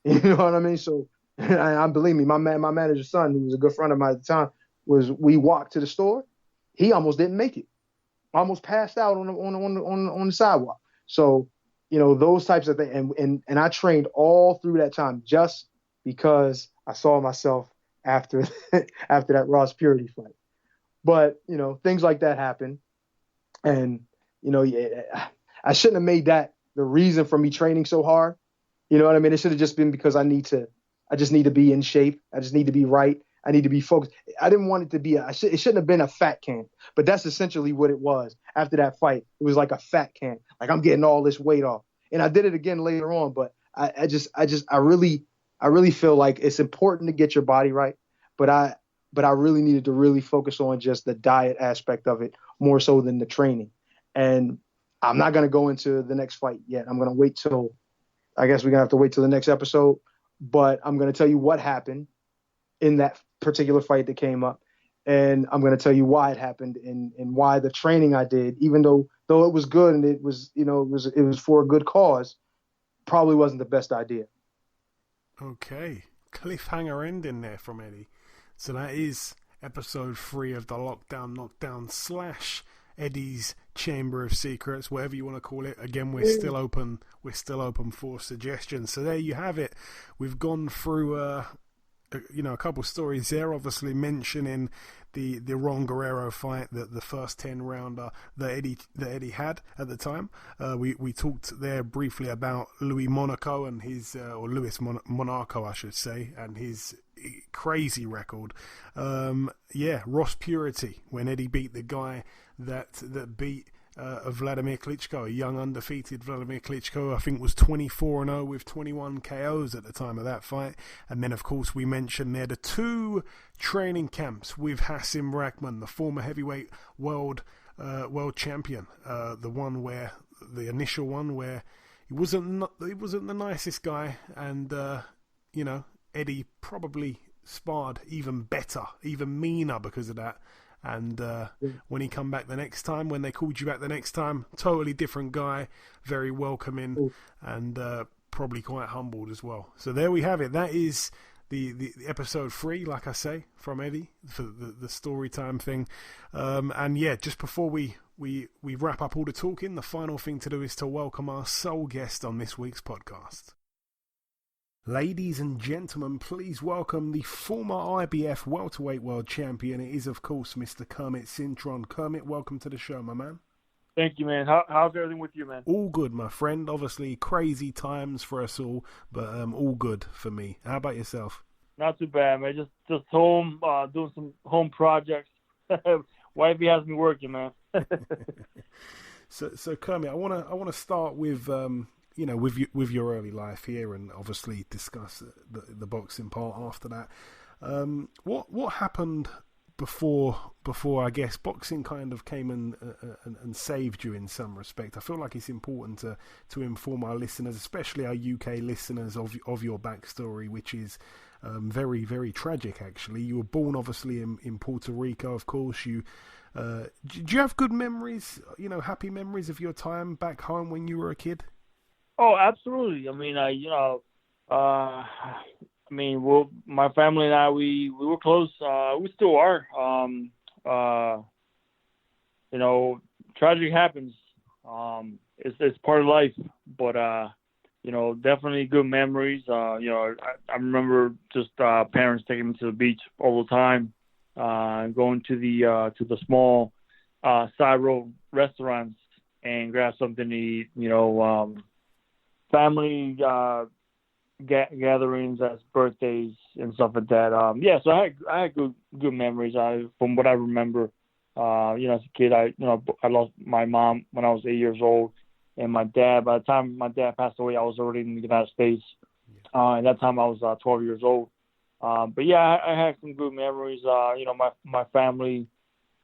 You know what I mean? So, I believe me, my manager's son, who was a good friend of mine at the time, we walked to the store. He almost didn't make it. Almost passed out on the sidewalk. So, you know, those types of things. And I trained all through that time just because I saw myself after that Ross Purity fight. But, you know, things like that happen. And, you know, I shouldn't have made that the reason for me training so hard. You know what I mean? It should have just been because I just need to be in shape. I just need to be right. I need to be focused. I didn't want it to be it shouldn't have been a fat camp, but that's essentially what it was. After that fight, it was like a fat camp. Like, I'm getting all this weight off. And I did it again later on, but I really feel like it's important to get your body right. But I really needed to really focus on just the diet aspect of it more so than the training. And I'm not going to go into the next fight yet. I'm going to wait till, I guess we're going to have to wait till the next episode, but I'm going to tell you what happened in that particular fight that came up. And I'm going to tell you why it happened and why the training I did, even though it was good and it was, you know, it was for a good cause, probably wasn't the best idea. Okay. Cliffhanger ending there from Eddie. So that is episode 3 of the Lockdown Knockdown / Eddie's Chamber of Secrets, whatever you want to call it. Again, we're still open for suggestions. So there you have it. We've gone through a couple of stories there, obviously mentioning the Ron Guerrero fight, the first 10-rounder that Eddie had at the time. We talked there briefly about Louis Monaco and his Monaco, I should say, and his crazy record. Ross Purity, when Eddie beat the guy that beat Wladimir Klitschko, a young undefeated Wladimir Klitschko, I think was 24-0 with 21 KOs at the time of that fight. And then, of course, we mentioned there the 2 training camps with Hasim Rahman, the former heavyweight world champion, the initial one where he wasn't the nicest guy, and Eddie probably sparred even better, even meaner because of that. And when he come back the next time, when they called you back the next time, totally different guy, very welcoming, and probably quite humbled as well. So there we have it. That is the episode 3, like I say, from Eddie for the story time thing. And yeah, just before we wrap up all the talking, the final thing to do is to welcome our sole guest on this week's podcast. Ladies and gentlemen, please welcome the former IBF Welterweight World Champion. It is, of course, Mr. Kermit Cintron. Kermit, welcome to the show, my man. Thank you, man. How's everything with you, man? All good, my friend. Obviously, crazy times for us all, but all good for me. How about yourself? Not too bad, man. Just home, doing some home projects. Wifey has me working, man. So Kermit, I wanna start with with your early life here, and obviously discuss the boxing part after that. What happened before I guess boxing kind of came and saved you in some respect? I feel like it's important to inform our listeners, especially our UK listeners, of your backstory, which is very, very tragic. Actually, you were born obviously in Puerto Rico, of course. Do you have good memories? Happy memories of your time back home when you were a kid? Oh, absolutely. I mean, well, my family and I, we were close. We still are. Tragedy happens. It's part of life, but definitely good memories. I remember just parents taking me to the beach all the time, going to the small side road restaurants and grab something to eat. Family gatherings as birthdays and stuff like that. So I had good memories. From what I remember, as a kid, I lost my mom when I was 8 years old, and my dad. By the time my dad passed away, I was already in the United States. At that time, I was 12 years old. But yeah, I had some good memories. My family.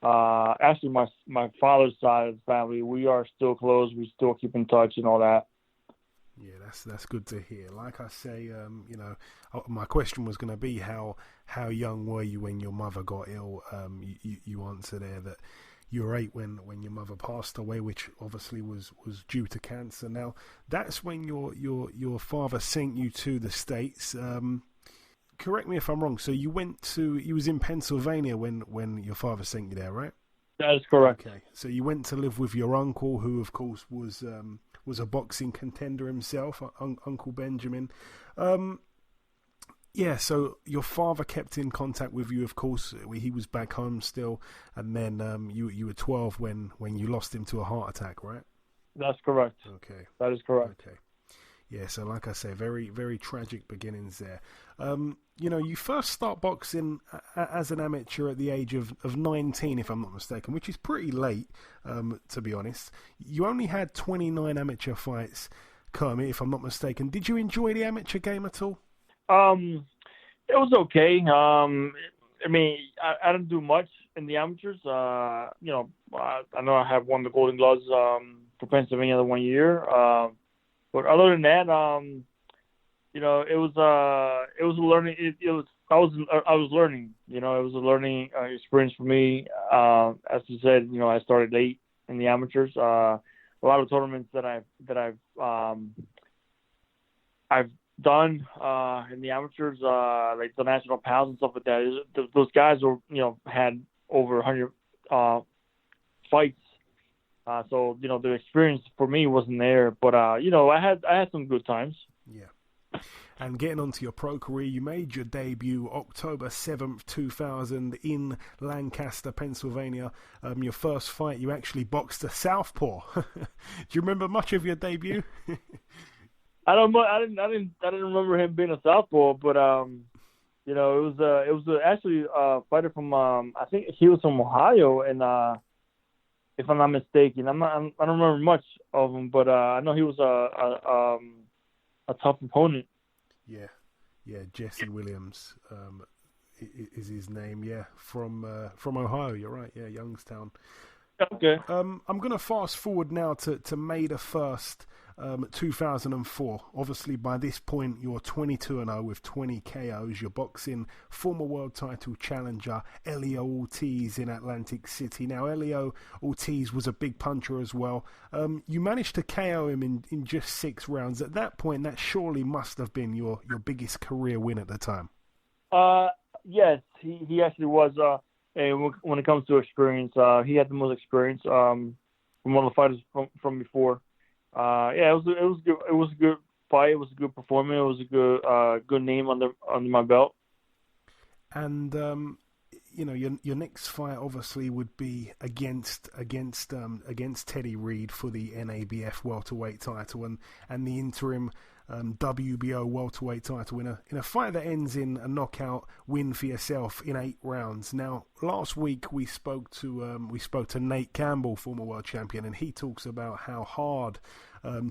Actually, my father's side of the family, we are still close. We still keep in touch and all that. Yeah, that's good to hear. Like I say, my question was going to be how young were you when your mother got ill? You answer there that you were 8 when your mother passed away, which obviously was due to cancer. Now that's when your father sent you to the States. Correct me if I'm wrong. So you was in Pennsylvania when your father sent you there, right? That is correct. Okay, so you went to live with your uncle, who of course was a boxing contender himself, Uncle Benjamin. So your father kept in contact with you, of course. He was back home still, and then you were 12 when you lost him to a heart attack, right? That's correct. Okay. That is correct. Okay. Yeah, so like I say, very, very tragic beginnings there. You first start boxing as an amateur at the age of 19, if I'm not mistaken, which is pretty late, to be honest. You only had 29 amateur fights, Kermit, if I'm not mistaken. Did you enjoy the amateur game at all? It was okay. I didn't do much in the amateurs. I know I have won the Golden Gloves for Pennsylvania the 1 year. But other than that, it was a learning. I was learning. It was a learning experience for me. As you said, I started late in the amateurs. A lot of tournaments that I've done in the amateurs, like the national pals and stuff like that. Those guys were had over 100 fights. So the experience for me wasn't there, but I had some good times. Yeah. And getting onto your pro career, you made your debut October 7th, 2000 in Lancaster, Pennsylvania. Your first fight, you actually boxed a southpaw. Do you remember much of your debut? I didn't remember him being a southpaw, but it was actually a fighter from I think he was from Ohio, and if I'm not mistaken, I don't remember much of him, but I know he was a tough opponent. Yeah, Jesse Williams is his name. Yeah, from Ohio. You're right. Yeah, Youngstown. Okay. I'm going to fast forward now to May the 1st, 2004. Obviously, by this point, you're 22-0 with 20 KOs. You're boxing former world title challenger Elio Ortiz in Atlantic City. Now, Elio Ortiz was a big puncher as well. You managed to KO him in just 6 rounds. At that point, that surely must have been your biggest career win at the time. Yes, he actually was. And when it comes to experience, he had the most experience from one of the fighters from before. It was good. It was a good fight. It was a good performance. It was a good name under my belt. And your next fight obviously would be against Teddy Reed for the NABF welterweight title and the interim WBO welterweight title in a fight that ends in a knockout win for yourself in 8 rounds. Now, last week we spoke to Nate Campbell, former world champion, and he talks about how hard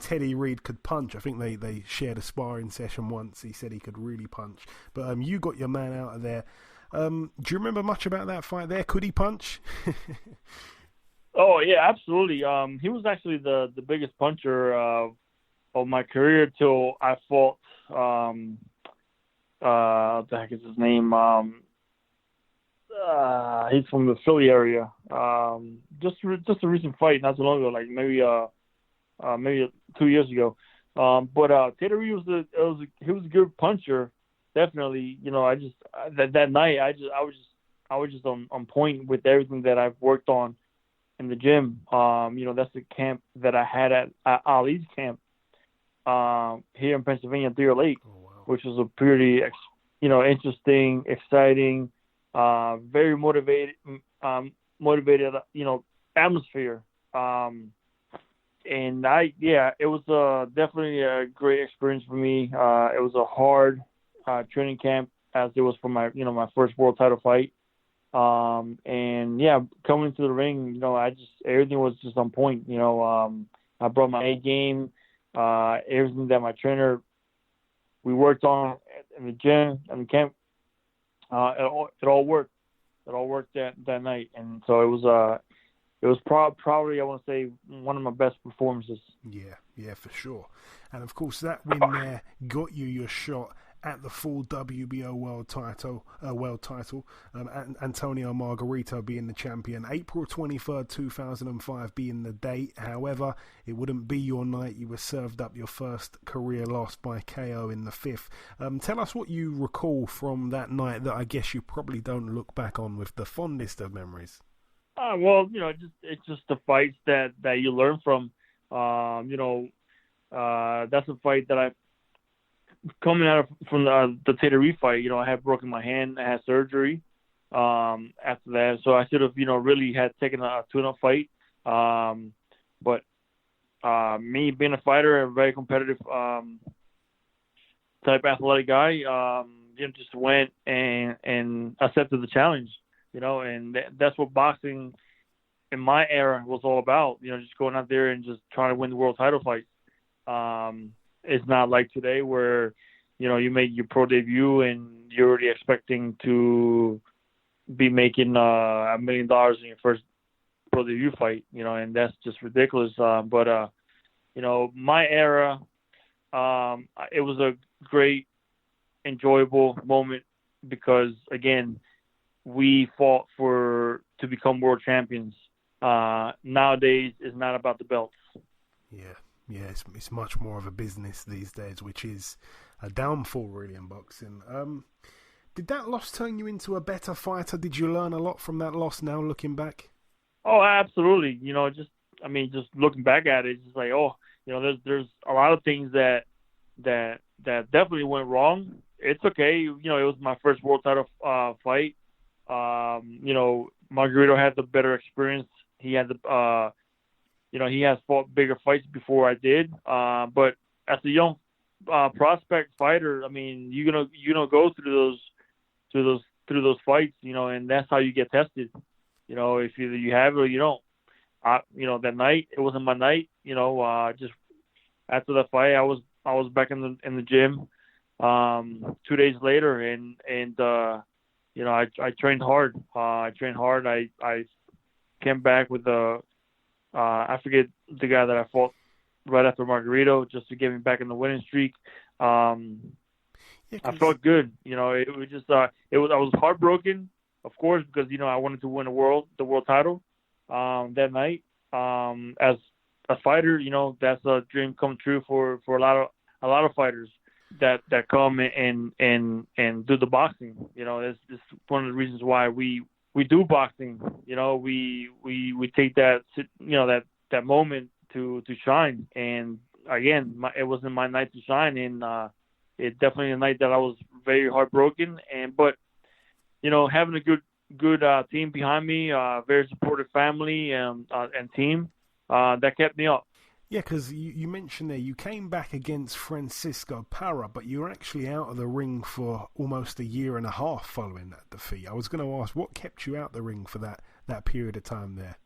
Teddy Reed could punch. I think they shared a sparring session once. He said he could really punch. But you got your man out of there. Do you remember much about that fight there? Could he punch? Oh, yeah, absolutely. He was actually the biggest puncher of my career till I fought, what the heck is his name? He's from the Philly area. Just a recent fight, not so long ago, like maybe 2 years ago. But Teddy Reed he was a good puncher, definitely. That night I was just on point with everything that I've worked on in the gym. That's the camp that I had at Ali's camp here in Pennsylvania, Deer Lake, which was a pretty interesting, exciting, very motivated atmosphere. And it was definitely a great experience for me. It was a hard training camp, as it was for my first world title fight. And coming to the ring, everything was just on point. I brought my A game, everything that my trainer we worked on in the gym and the camp. It all worked. It all worked that night, and so it was probably, I want to say, one of my best performances. Yeah, for sure. And of course, that win there got you your shot at the full WBO world title. Antonio Margarito being the champion. April 23rd, 2005 being the date. However, it wouldn't be your night. You were served up your first career loss by KO in the 5th. Tell us what you recall from that night that I guess you probably don't look back on with the fondest of memories. It's just the fights that you learn from. That's a fight that I, coming out from the Teddy Reed fight, I had broken my hand. I had surgery after that, so I should have, really had taken a tune-up fight. But me being a fighter, a very competitive type athletic guy, just went and accepted the challenge. And that's what boxing in my era was all about. Just going out there and just trying to win the world title fight. It's not like today where, you make your pro debut and you're already expecting to be making $1 million in your first pro debut fight, and that's just ridiculous. But my era, it was a great, enjoyable moment because, again, we fought to become world champions. Nowadays, it's not about the belts. Yeah, it's much more of a business these days, which is a downfall really in boxing. Did that loss turn you into a better fighter? Did you learn a lot from that loss now, looking back? Oh, absolutely. Just looking back at it, it's just like, there's a lot of things that definitely went wrong. It's okay. It was my first world title fight. Margarito had the better experience. He had he has fought bigger fights before I did. But as a young prospect fighter, you're gonna go through those fights, and that's how you get tested. If either you have it or you don't. That night it wasn't my night. Just after the fight, I was back in the gym 2 days later, and I trained hard. I came back with I forget the guy that I fought right after Margarito, just to get me back in the winning streak. I felt good. It was just I was heartbroken, of course, because I wanted to win the world title that night. As a fighter, that's a dream come true for a lot of fighters that come and do the boxing. It's one of the reasons why we do boxing. We take that that moment to shine. And again, it wasn't my night to shine, and it definitely a night that I was very heartbroken. But having a good good team behind me, very supportive family and team that kept me up. Yeah, because you mentioned there you came back against Francisco Parra, but you were actually out of the ring for almost a year and a half following that defeat. I was going to ask, what kept you out the ring for that period of time there?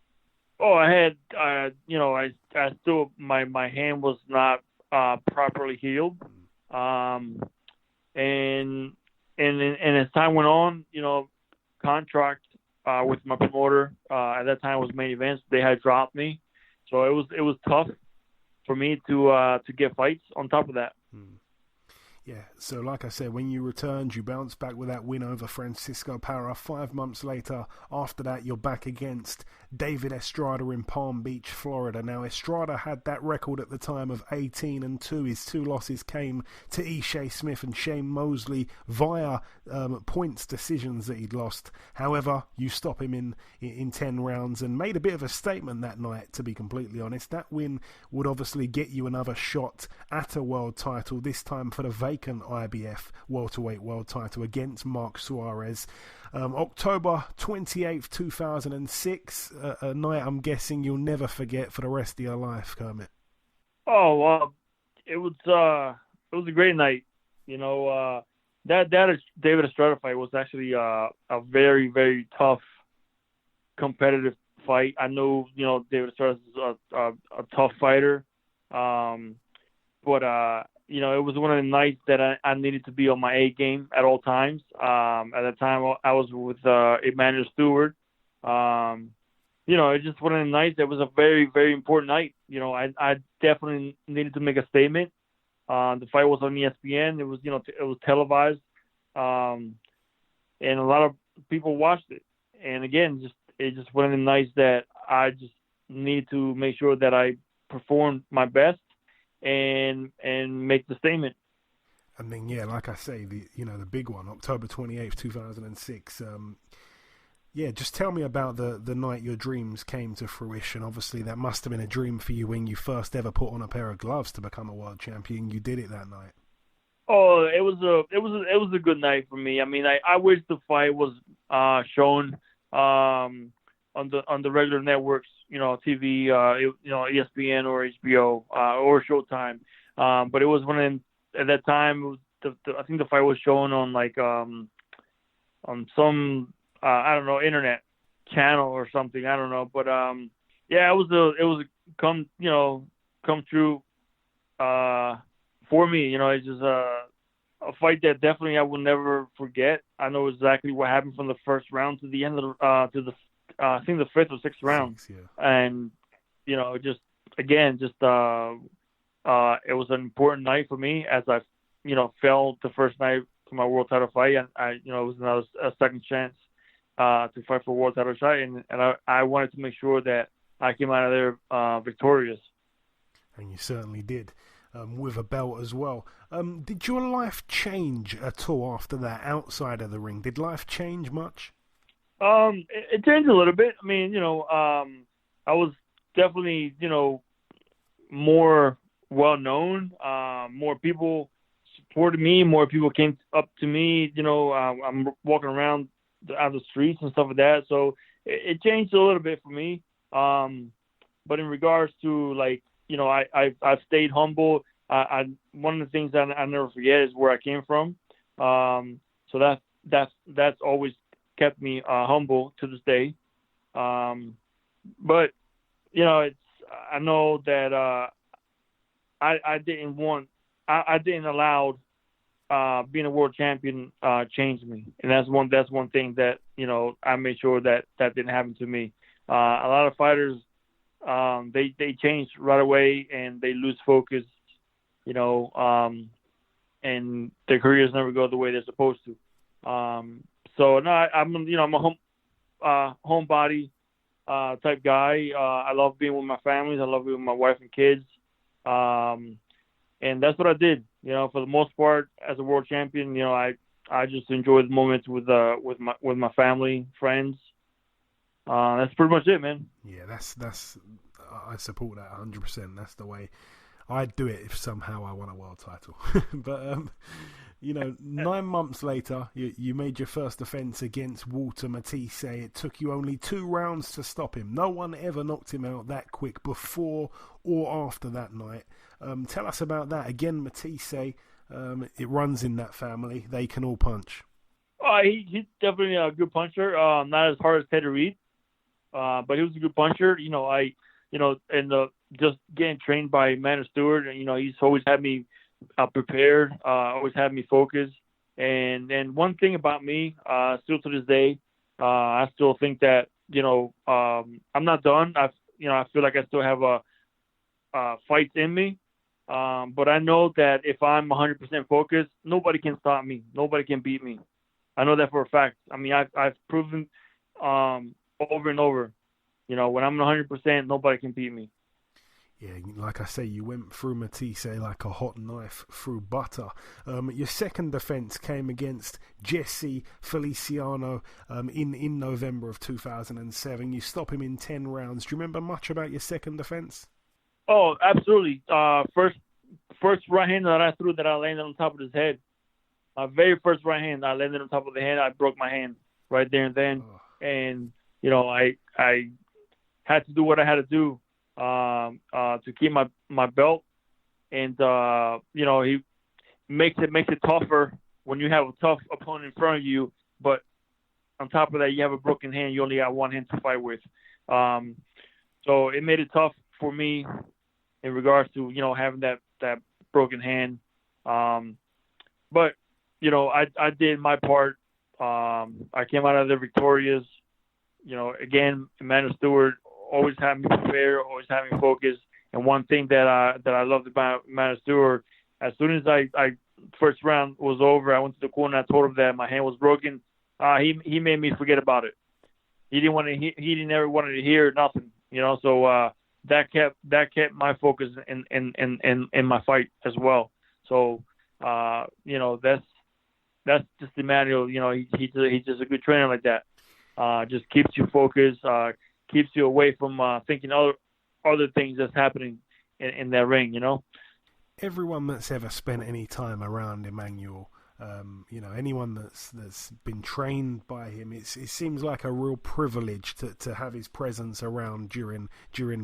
Oh, I had, I still, my hand was not properly healed. And as time went on, contract with my promoter at that time was Main Events. They had dropped me, so it was tough for me to get fights on top of that. Yeah, so like I said, when you returned, you bounced back with that win over Francisco Parra. 5 months later, after that, you're back against David Estrada in Palm Beach, Florida. Now, Estrada had that record at the time of 18-2. His 2 losses came to Ishai Smith and Shane Mosley via points decisions that he'd lost. However, you stop him in 10 rounds and made a bit of a statement that night, to be completely honest. That win would obviously get you another shot at a world title, this time for the vacant IBF welterweight world title against Mark Suarez. October 28th, 2006, a night I'm guessing you'll never forget for the rest of your life, Kermit. Oh, well, it was a great night. That David Estrada fight was actually a very, very tough, competitive fight. I know, David Estrada is a tough fighter, but it was one of the nights that I needed to be on my A game at all times. At that time, I was with Emmanuel Steward. It's just one of the nights that was a very, very important night. I definitely needed to make a statement. The fight was on ESPN. It was, it was televised, and a lot of people watched it. And again, it's just one of the nights that I just needed to make sure that I performed my best and make the statement. And then, yeah, like I say, the big one, October 28th, 2006. Just tell me about the night your dreams came to fruition. Obviously, that must have been a dream for you when you first ever put on a pair of gloves to become a world champion. You did it that night. Oh, it was a good night for me. I mean, I wish the fight was shown on the regular networks, TV, ESPN or HBO or Showtime. But it was at that time, I think the fight was shown on on some I don't know, internet channel or something. I don't know, but it was come true for me. It's just a fight that definitely I will never forget. I know exactly what happened from the first round to the end of I think the 5th or 6th round. And it was an important night for me as I fell the first night for my world title fight, and it was another a second chance to fight for a world title shot, and I wanted to make sure that I came out of there victorious. And you certainly did, with a belt as well. Did your life change at all after that, outside of the ring? Did life change much? It changed a little bit. I mean, I was definitely, more well-known. More people supported me. More people came up to me. I'm walking around out the streets and stuff like that. So it changed a little bit for me. But in regards to I've stayed humble. One of the things that I never forget is where I came from. So that's always kept me humble to this day. But I know that I didn't allow being a world champion change me, and that's one thing that I made sure that didn't happen to me. A lot of fighters they change right away and they lose focus, and their careers never go the way they're supposed to. So no, I'm a homebody type guy. I love being with my families. I love being with my wife and kids. And that's what I did. For the most part, as a world champion, I just enjoyed the moments with my family, friends. That's pretty much it, man. Yeah, that's I support that 100%. That's the way I'd do it if somehow I won a world title. But 9 months later, you made your first defence against Walter Matisse. It took you only 2 rounds to stop him. No one ever knocked him out that quick before or after that night. Tell us about that. Again, Matisse, it runs in that family. They can all punch. He's definitely a good puncher. Not as hard as Teddy Reed, but he was a good puncher. Just getting trained by Emmanuel Steward, and he's always had me prepared, always had me focused. And one thing about me, still to this day, I still think that I'm not done. I feel like I still have a fight in me. But I know that if I'm 100% focused, nobody can stop me. Nobody can beat me. I know that for a fact. I mean, I've proven over and over. When I'm 100%, nobody can beat me. Yeah, like I say, you went through Matisse like a hot knife through butter. Your second defence came against Jesse Feliciano in November of 2007. You stop him in 10 rounds. Do you remember much about your second defence? Oh, absolutely. First right hand that I threw that I landed on top of his head. My very first right hand, I landed on top of the hand. I broke my hand right there and then. Oh. And, I had to do what I had to do to keep my belt. And, he makes it tougher when you have a tough opponent in front of you. But on top of that, you have a broken hand. You only got one hand to fight with. So it made it tough for me in regards to, having that broken hand. But, I did my part. I came out of there victorious. Again, Emmanuel Steward always had me prepared, always had me focused. And one thing that I loved about Emmanuel Steward, as soon as I first round was over, I went to the corner. I told him that my hand was broken. He made me forget about it. He didn't ever wanted to hear nothing. So that kept my focus in my fight as well. So that's just Emmanuel. He's just a good trainer like that. Just keeps you focused, keeps you away from thinking other things that's happening in that ring. Everyone that's ever spent any time around Emmanuel, anyone that's been trained by him, it seems like a real privilege to have his presence around during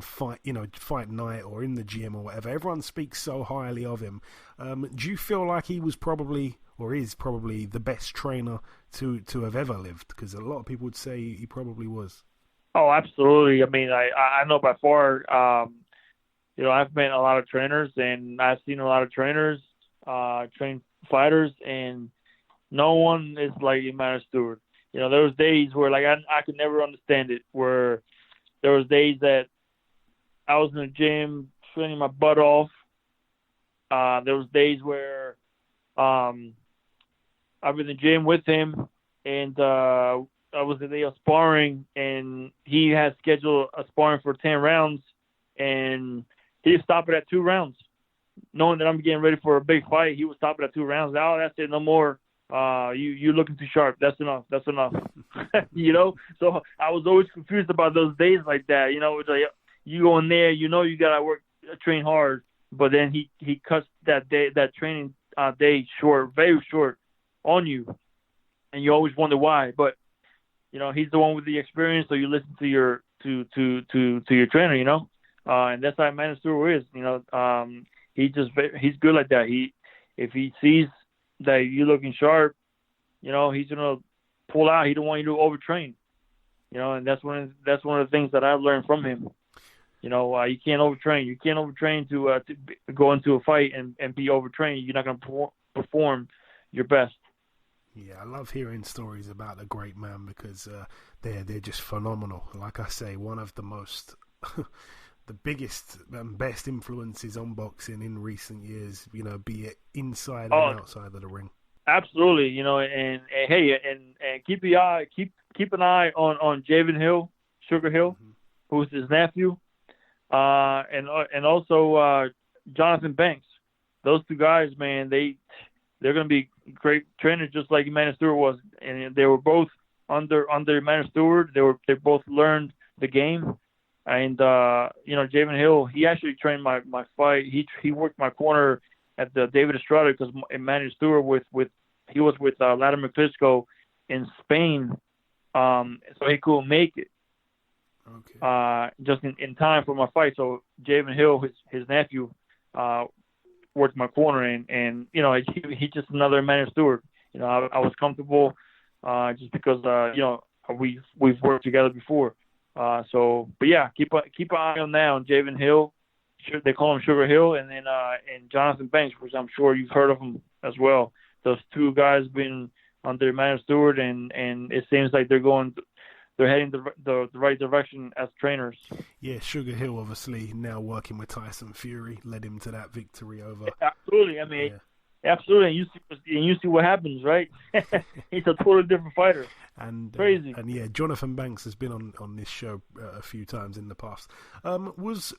fight night or in the gym or whatever. Everyone speaks so highly of him. Do you feel like he was probably or is probably the best trainer to have ever lived? Because a lot of people would say he probably was. Oh, absolutely. I mean, I know by far. I've met a lot of trainers, and I've seen a lot of trainers train fighters, and no one is like Emmanuel Steward. There was days where I could never understand it. Where there was days that I was in the gym training my butt off. There was days where I was in the gym with him, and I was in the sparring, and he had scheduled a sparring for 10 rounds, and he would stop it at 2 rounds. Knowing that I'm getting ready for a big fight, he would stop it at 2 rounds. Oh, that's it, no more. You're looking too sharp. That's enough. So I was always confused about those days like that. It's like you go in there, you gotta train hard, but then he cuts that training day short, very short on you, and you always wonder why. But he's the one with the experience, so you listen to your trainer. And that's how Emmanuel Steward is. He's good like that. If he sees that you're looking sharp, he's gonna pull out. He don't want you to overtrain. And that's one of the things that I've learned from him. You can't overtrain. You can't overtrain to go into a fight and be overtrained. You're not gonna perform your best. Yeah, I love hearing stories about a great man because they're just phenomenal. Like I say, one of the most the biggest and best influences on boxing in recent years, be it inside and outside of the ring. Absolutely, and hey, and keep an eye on Javen Hill, Sugar Hill, mm-hmm. who's his nephew, and also Jonathan Banks. Those 2 guys, man, they're going to be great trainers, just like Emmanuel Steward was, and they were both under Emmanuel Steward. They both learned the game. And Javen Hill, he actually trained my fight. He worked my corner at the David Estrada because Emmanuel Steward he was with Wladimir Klitschko in Spain, so he couldn't make it. Okay. Just in time for my fight. So Javen Hill, his nephew, worked my corner, and you know, he's just another Emmanuel Steward. You know, I was comfortable just because you know, we've worked together before. But yeah, keep an eye on that on Javen Hill. They call him Sugar Hill, and then and Jonathan Banks, which I'm sure you've heard of him as well. Those two guys been under Emmanuel Steward, and it seems like they're heading the right direction as trainers. Yeah, Sugar Hill obviously now working with Tyson Fury led him to that victory over. Yeah, absolutely. I mean, absolutely. And you see what happens, right? He's a totally different fighter. And crazy. And yeah, Jonathan Banks has been on this show a few times in the past. Was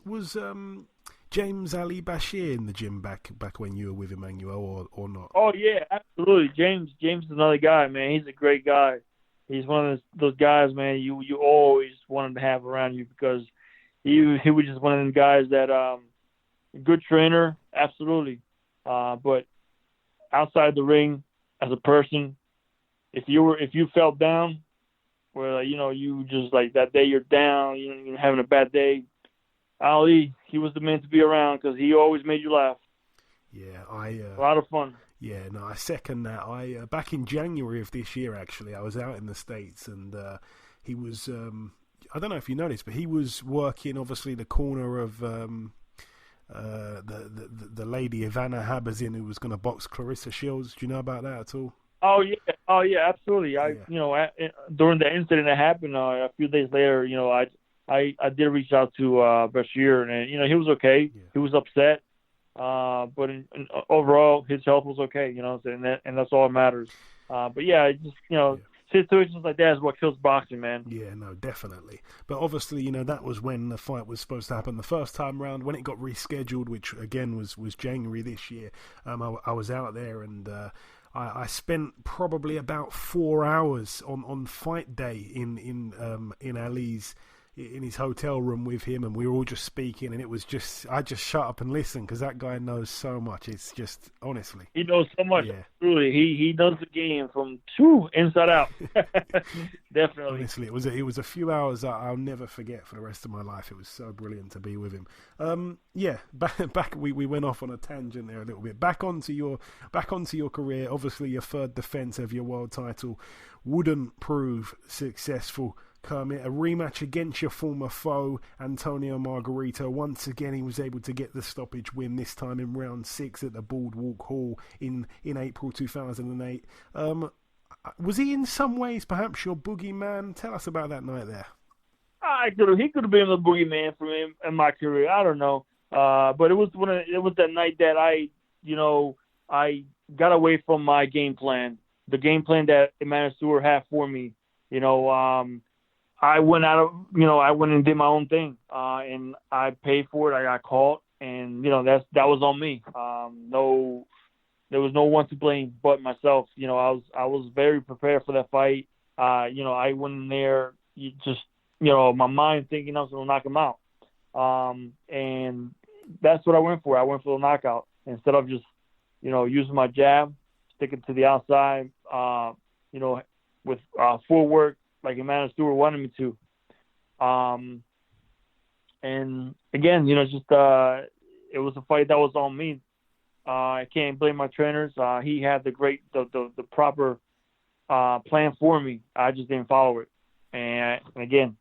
James Ali Bashir in the gym back when you were with Emmanuel or not? Oh yeah, absolutely. James is another guy, man. He's a great guy. He's one of those guys, man. You always wanted to have around you because he was just one of them guys that good trainer, absolutely. But outside the ring, as a person, if you felt down, where you know you just like that day you're down, you're having a bad day, Ali, he was the man to be around because he always made you laugh. Yeah, a lot of fun. Yeah, no, I second that. I back in January of this year, actually, I was out in the States, and he was. I don't know if you noticed, but he was working obviously the corner of the lady Ivana Habazin, who was going to box Clarissa Shields. Do you know about that at all? Oh yeah, absolutely. During the incident that happened, a few days later, you know, I did reach out to Bashir, and you know, he was okay. Yeah. He was upset. But overall, his health was okay, you know, and that's all that matters. But yeah, just, you know, situations like that is what kills boxing, man. Yeah, no, definitely. But obviously, you know, that was when the fight was supposed to happen the first time round. When it got rescheduled, which again was January this year, I was out there, and I spent probably about 4 hours on fight day in Ali's. In his hotel room with him, and we were all just speaking, and it was just, I just shut up and listened because that guy knows so much. It's just, honestly, he knows so much. Yeah. Truly, he knows the game from inside out. Definitely. Honestly, it was a few hours that I'll never forget for the rest of my life. It was so brilliant to be with him. Yeah, back we went off on a tangent there a little bit. Back onto your career. Obviously, your third defense of your world title wouldn't prove successful. Kermit, a rematch against your former foe, Antonio Margarito. Once again, he was able to get the stoppage win, this time in round 6 at the Boardwalk Hall in April 2008. Was he in some ways perhaps your boogeyman? Tell us about that night there. He could have been the boogeyman for me in my career. I don't know. But it was that night that I got away from my game plan, the game plan that Emmanuel Steward had for me. You know, I went and did my own thing, and I paid for it. I got caught, and you know that was on me. There was no one to blame but myself. You know, I was very prepared for that fight. You know, I went in there, my mind thinking I was going to knock him out, and that's what I went for. I went for the knockout instead of just, you know, using my jab, sticking to the outside. You know, with full work, like Emmanuel Steward wanted me to. And again, you know, just it was a fight that was on me. I can't blame my trainers. He had the proper plan for me. I just didn't follow it. And again,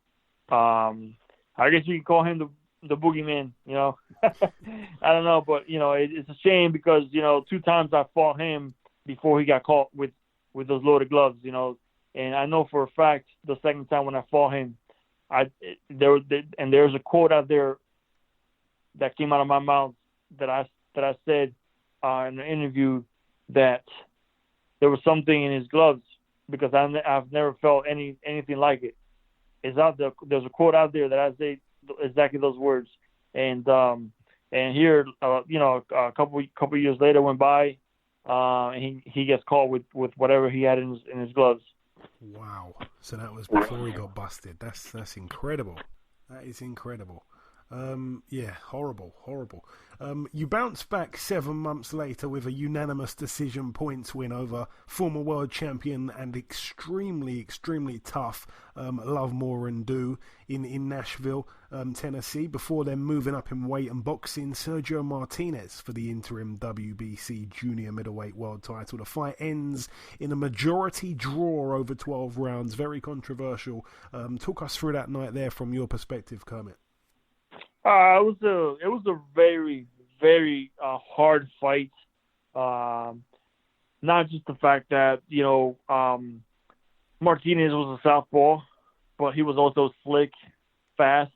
I guess you can call him the boogeyman, you know. I don't know, but you know, it's a shame because, you know, 2 times I fought him before he got caught with those loaded gloves, you know. And I know for a fact the second time when I fought him, there's a quote out there that came out of my mouth that I said in an interview that there was something in his gloves because I've never felt anything like it. It's out there. There's a quote out there that I say exactly those words. And here, you know, a couple years later went by, and he gets caught with whatever he had in his gloves. Wow. So that was before he got busted. That's incredible. That is incredible. Yeah, horrible. You bounced back 7 months later with a unanimous decision points win over former world champion and extremely tough Lovemore and Do in Nashville, Tennessee, before then moving up in weight and boxing Sergio Martinez for the interim WBC junior middleweight world title. The fight ends in a majority draw over 12 rounds, very controversial. Talk us through that night there from your perspective, Kermit. It was a very hard fight. Not just the fact that Martinez was a southpaw, but he was also slick, fast,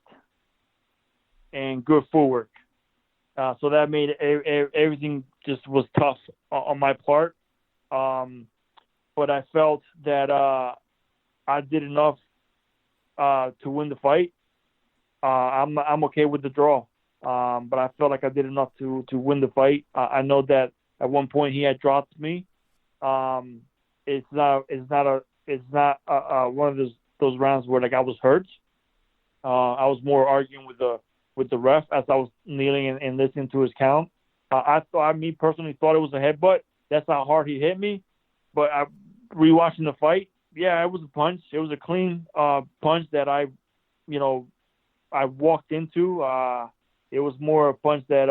and good footwork. So that made everything just was tough on my part. But I felt that I did enough to win the fight. I'm okay with the draw, but I felt like I did enough to win the fight. I know that at one point he had dropped me. It's not one of those rounds where like I was hurt. I was more arguing with the ref as I was kneeling and listening to his count. I personally thought it was a headbutt. That's how hard he hit me. But rewatching the fight, yeah, it was a punch. It was a clean punch that I walked into. It was more a punch that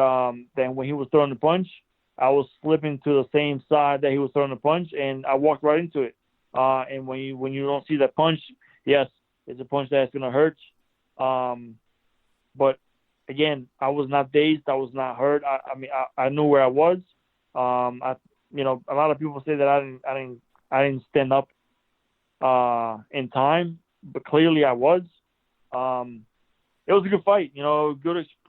than when he was throwing the punch. I was slipping to the same side that he was throwing the punch, and I walked right into it. And when you don't see that punch, yes, it's a punch that's gonna hurt. But again, I was not dazed. I was not hurt. I knew where I was. A lot of people say that I didn't stand up in time, but clearly I was. It was a good fight,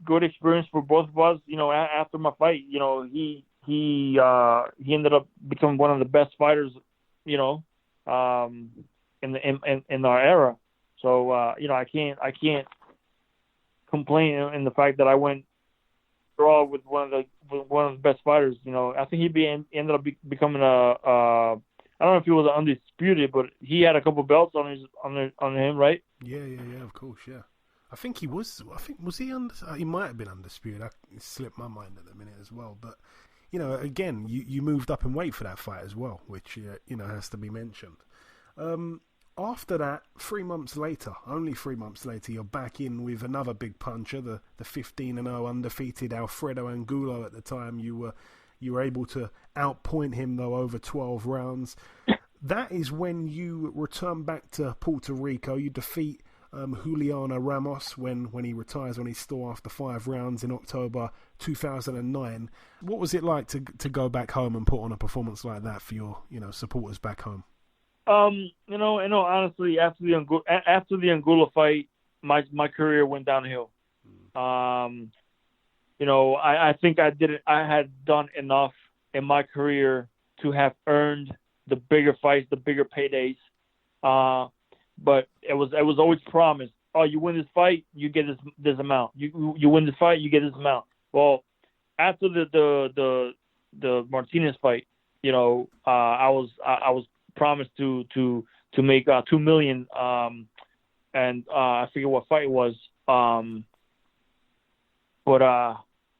good experience for both of us. After my fight, he ended up becoming one of the best fighters, in our era. So I can't complain in the fact that I went draw with one of the best fighters. I think he ended up becoming I don't know if he was undisputed, but he had a couple belts on him, right? Yeah, of course, yeah. I think he was. Was he he might have been undisputed. It slipped my mind at the minute as well. But again, you moved up in weight for that fight as well, which has to be mentioned. After that, 3 months later, only 3 months later, you're back in with another big puncher, the 15-0 undefeated Alfredo Angulo. At the time, you were able to outpoint him though over 12 rounds. That is when you return back to Puerto Rico. You defeat Juliano Ramos when he retires on his store after 5 rounds in October 2009. What was it like to go back home and put on a performance like that for your supporters back home? Honestly, after the Angulo fight, my career went downhill. I think I had done enough in my career to have earned the bigger fights, the bigger paydays. But it was always promised. Oh, you win this fight, you get this amount. You win this fight, you get this amount. Well, after the Martinez fight, I was promised to make $2 million, and I forget what fight it was. But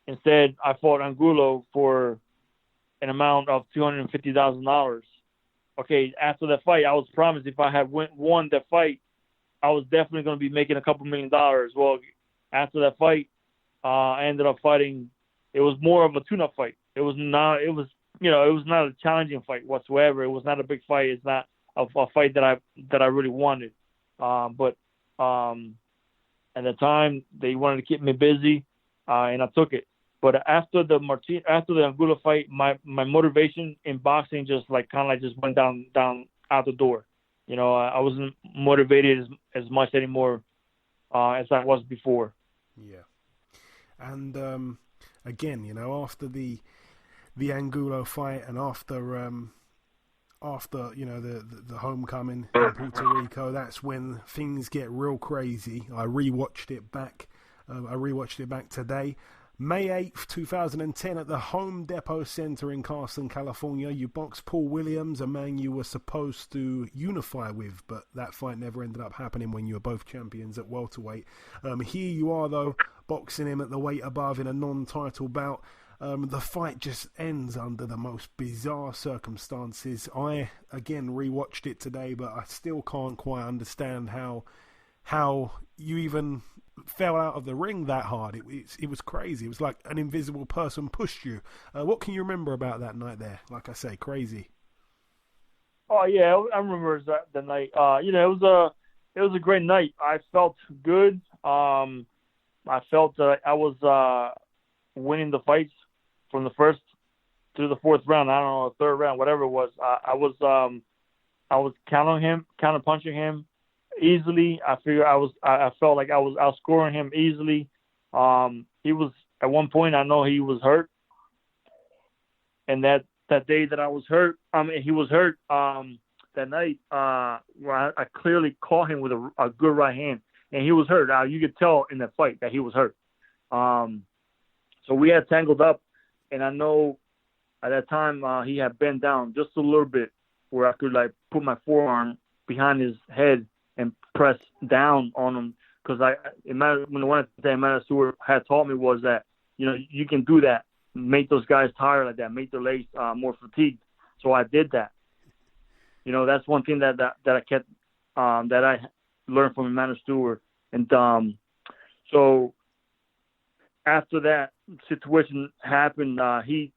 instead, I fought Angulo for an amount of $250,000. Okay, after that fight, I was promised if I had won that fight, I was definitely going to be making a couple $1 million. Well, after that fight, I ended up fighting. It was more of a tune-up fight. It was not a challenging fight whatsoever. It was not a big fight. It's not a fight that I really wanted. But at the time, they wanted to keep me busy, and I took it. But after the Angulo fight, my motivation in boxing just went down out the door. I wasn't motivated as much anymore as I was before. Yeah, and again, after the Angulo fight and after the homecoming in Puerto Rico, that's when things get real crazy. I rewatched it back. Today. May 8th, 2010, at the Home Depot Center in Carson, California, you boxed Paul Williams, a man you were supposed to unify with, but that fight never ended up happening when you were both champions at welterweight. Here you are, though, boxing him at the weight above in a non-title bout. The fight just ends under the most bizarre circumstances. I, again, rewatched it today, but I still can't quite understand how you even fell out of the ring that hard. It was crazy. It was like an invisible person pushed you. What can you remember about that night there? Like I say, crazy. Oh yeah, I remember the night. It was a great night. I felt good. I felt I was winning the fights from the first to the fourth round. I don't know, the third round, whatever it was. I was counter punching him easily. I felt like I was outscoring him easily. He was, at one point, I know he was hurt, and that day that I was hurt, he was hurt. That night, where I clearly caught him with a good right hand, and he was hurt. You could tell in that fight that he was hurt. So we had tangled up, and I know at that time he had bent down just a little bit, where I could like put my forearm behind his head and press down on him, because one thing Emmanuel Steward had taught me was that, you know, you can do that, make those guys tired like that, make their legs more fatigued. So I did that. You know, that's one thing that I kept, that I learned from Emmanuel Steward. And so after that situation happened, he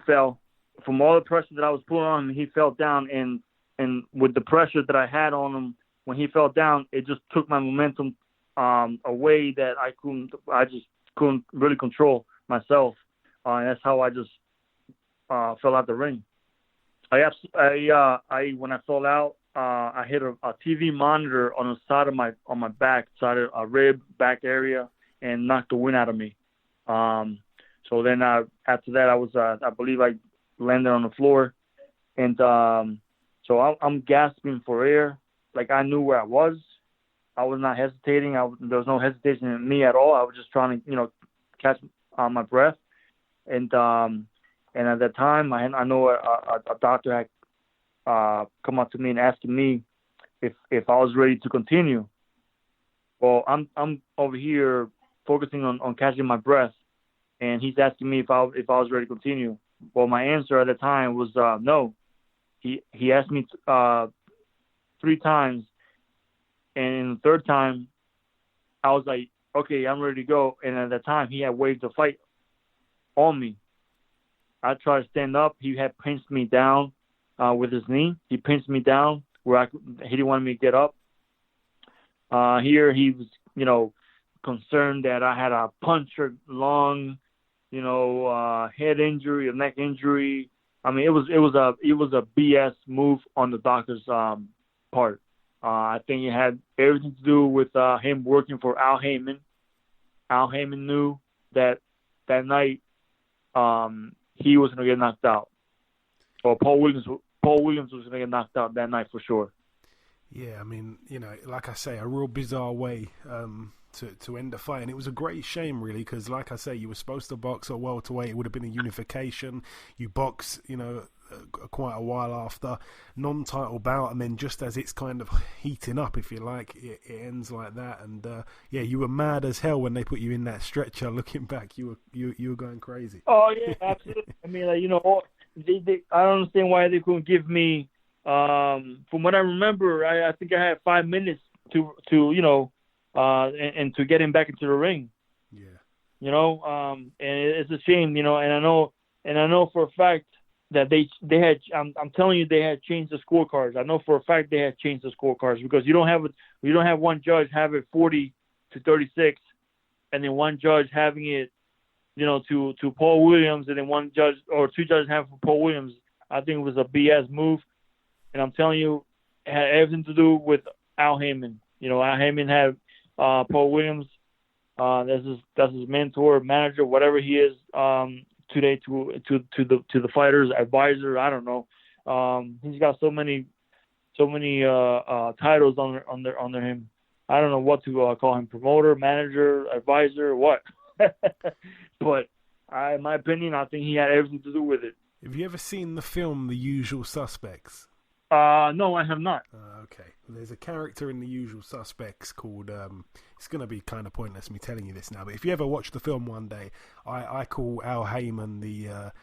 fell from all the pressure that I was putting on him. He fell down, and with the pressure that I had on him when he fell down, it just took my momentum away that I just couldn't really control myself. And that's how I just fell out the ring. When I fell out, I hit a TV monitor on the side of my back, side of a rib back area, and knocked the wind out of me. So then after that, I believe I landed on the floor, and so I'm gasping for air. Like, I knew where I was. I was not hesitating. There was no hesitation in me at all. I was just trying to, catch my breath. And at that time, I know a doctor had come up to me and asked me if I was ready to continue. Well, I'm over here focusing on catching my breath, and he's asking me if I was ready to continue. Well, my answer at the time was no. He asked me 3 times, and in the third time, I was like, okay, I'm ready to go. And at that time, he had waved the fight on me. I tried to stand up. He had pinched me down with his knee. He pinched me down where he didn't want me to get up. Here he was, concerned that I had a punctured lung, head injury, a neck injury. I mean, it was a BS move on the doctor's part. I think it had everything to do with him working for Al Heyman. Al Heyman knew that night he was going to get knocked out, or Paul Williams was going to get knocked out that night for sure. Yeah, I mean, like I say, a real bizarre way to end the fight, and it was a great shame, really, because, like I say, you were supposed to box at welterweight. It would have been a unification. You box, quite a while after, non-title bout, and then just as it's kind of heating up, if you like, it ends like that. And you were mad as hell when they put you in that stretcher. Looking back, you were going crazy. Oh yeah, absolutely. I mean, I don't understand why they couldn't give me. From what I remember, I think I had 5 minutes to and to get him back into the ring. Yeah. And it's a shame, and I know for a fact that they had. I'm telling you, they had changed the scorecards. I know for a fact they had changed the scorecards, because you don't have one judge have it 40-36, and then one judge having it, to Paul Williams, and then one judge or 2 judges have it for Paul Williams. I think it was a BS move. And I'm telling you, it had everything to do with Al Heyman. Al Heyman had Paul Williams. That's his mentor, manager, whatever he is today to the fighters, advisor. I don't know. He's got so many titles under him. I don't know what to call him: promoter, manager, advisor, what. But in my opinion, I think he had everything to do with it. Have you ever seen the film The Usual Suspects? No, I have not. Okay. There's a character in The Usual Suspects called, it's going to be kind of pointless me telling you this now, but if you ever watch the film one day, I call Al Heyman the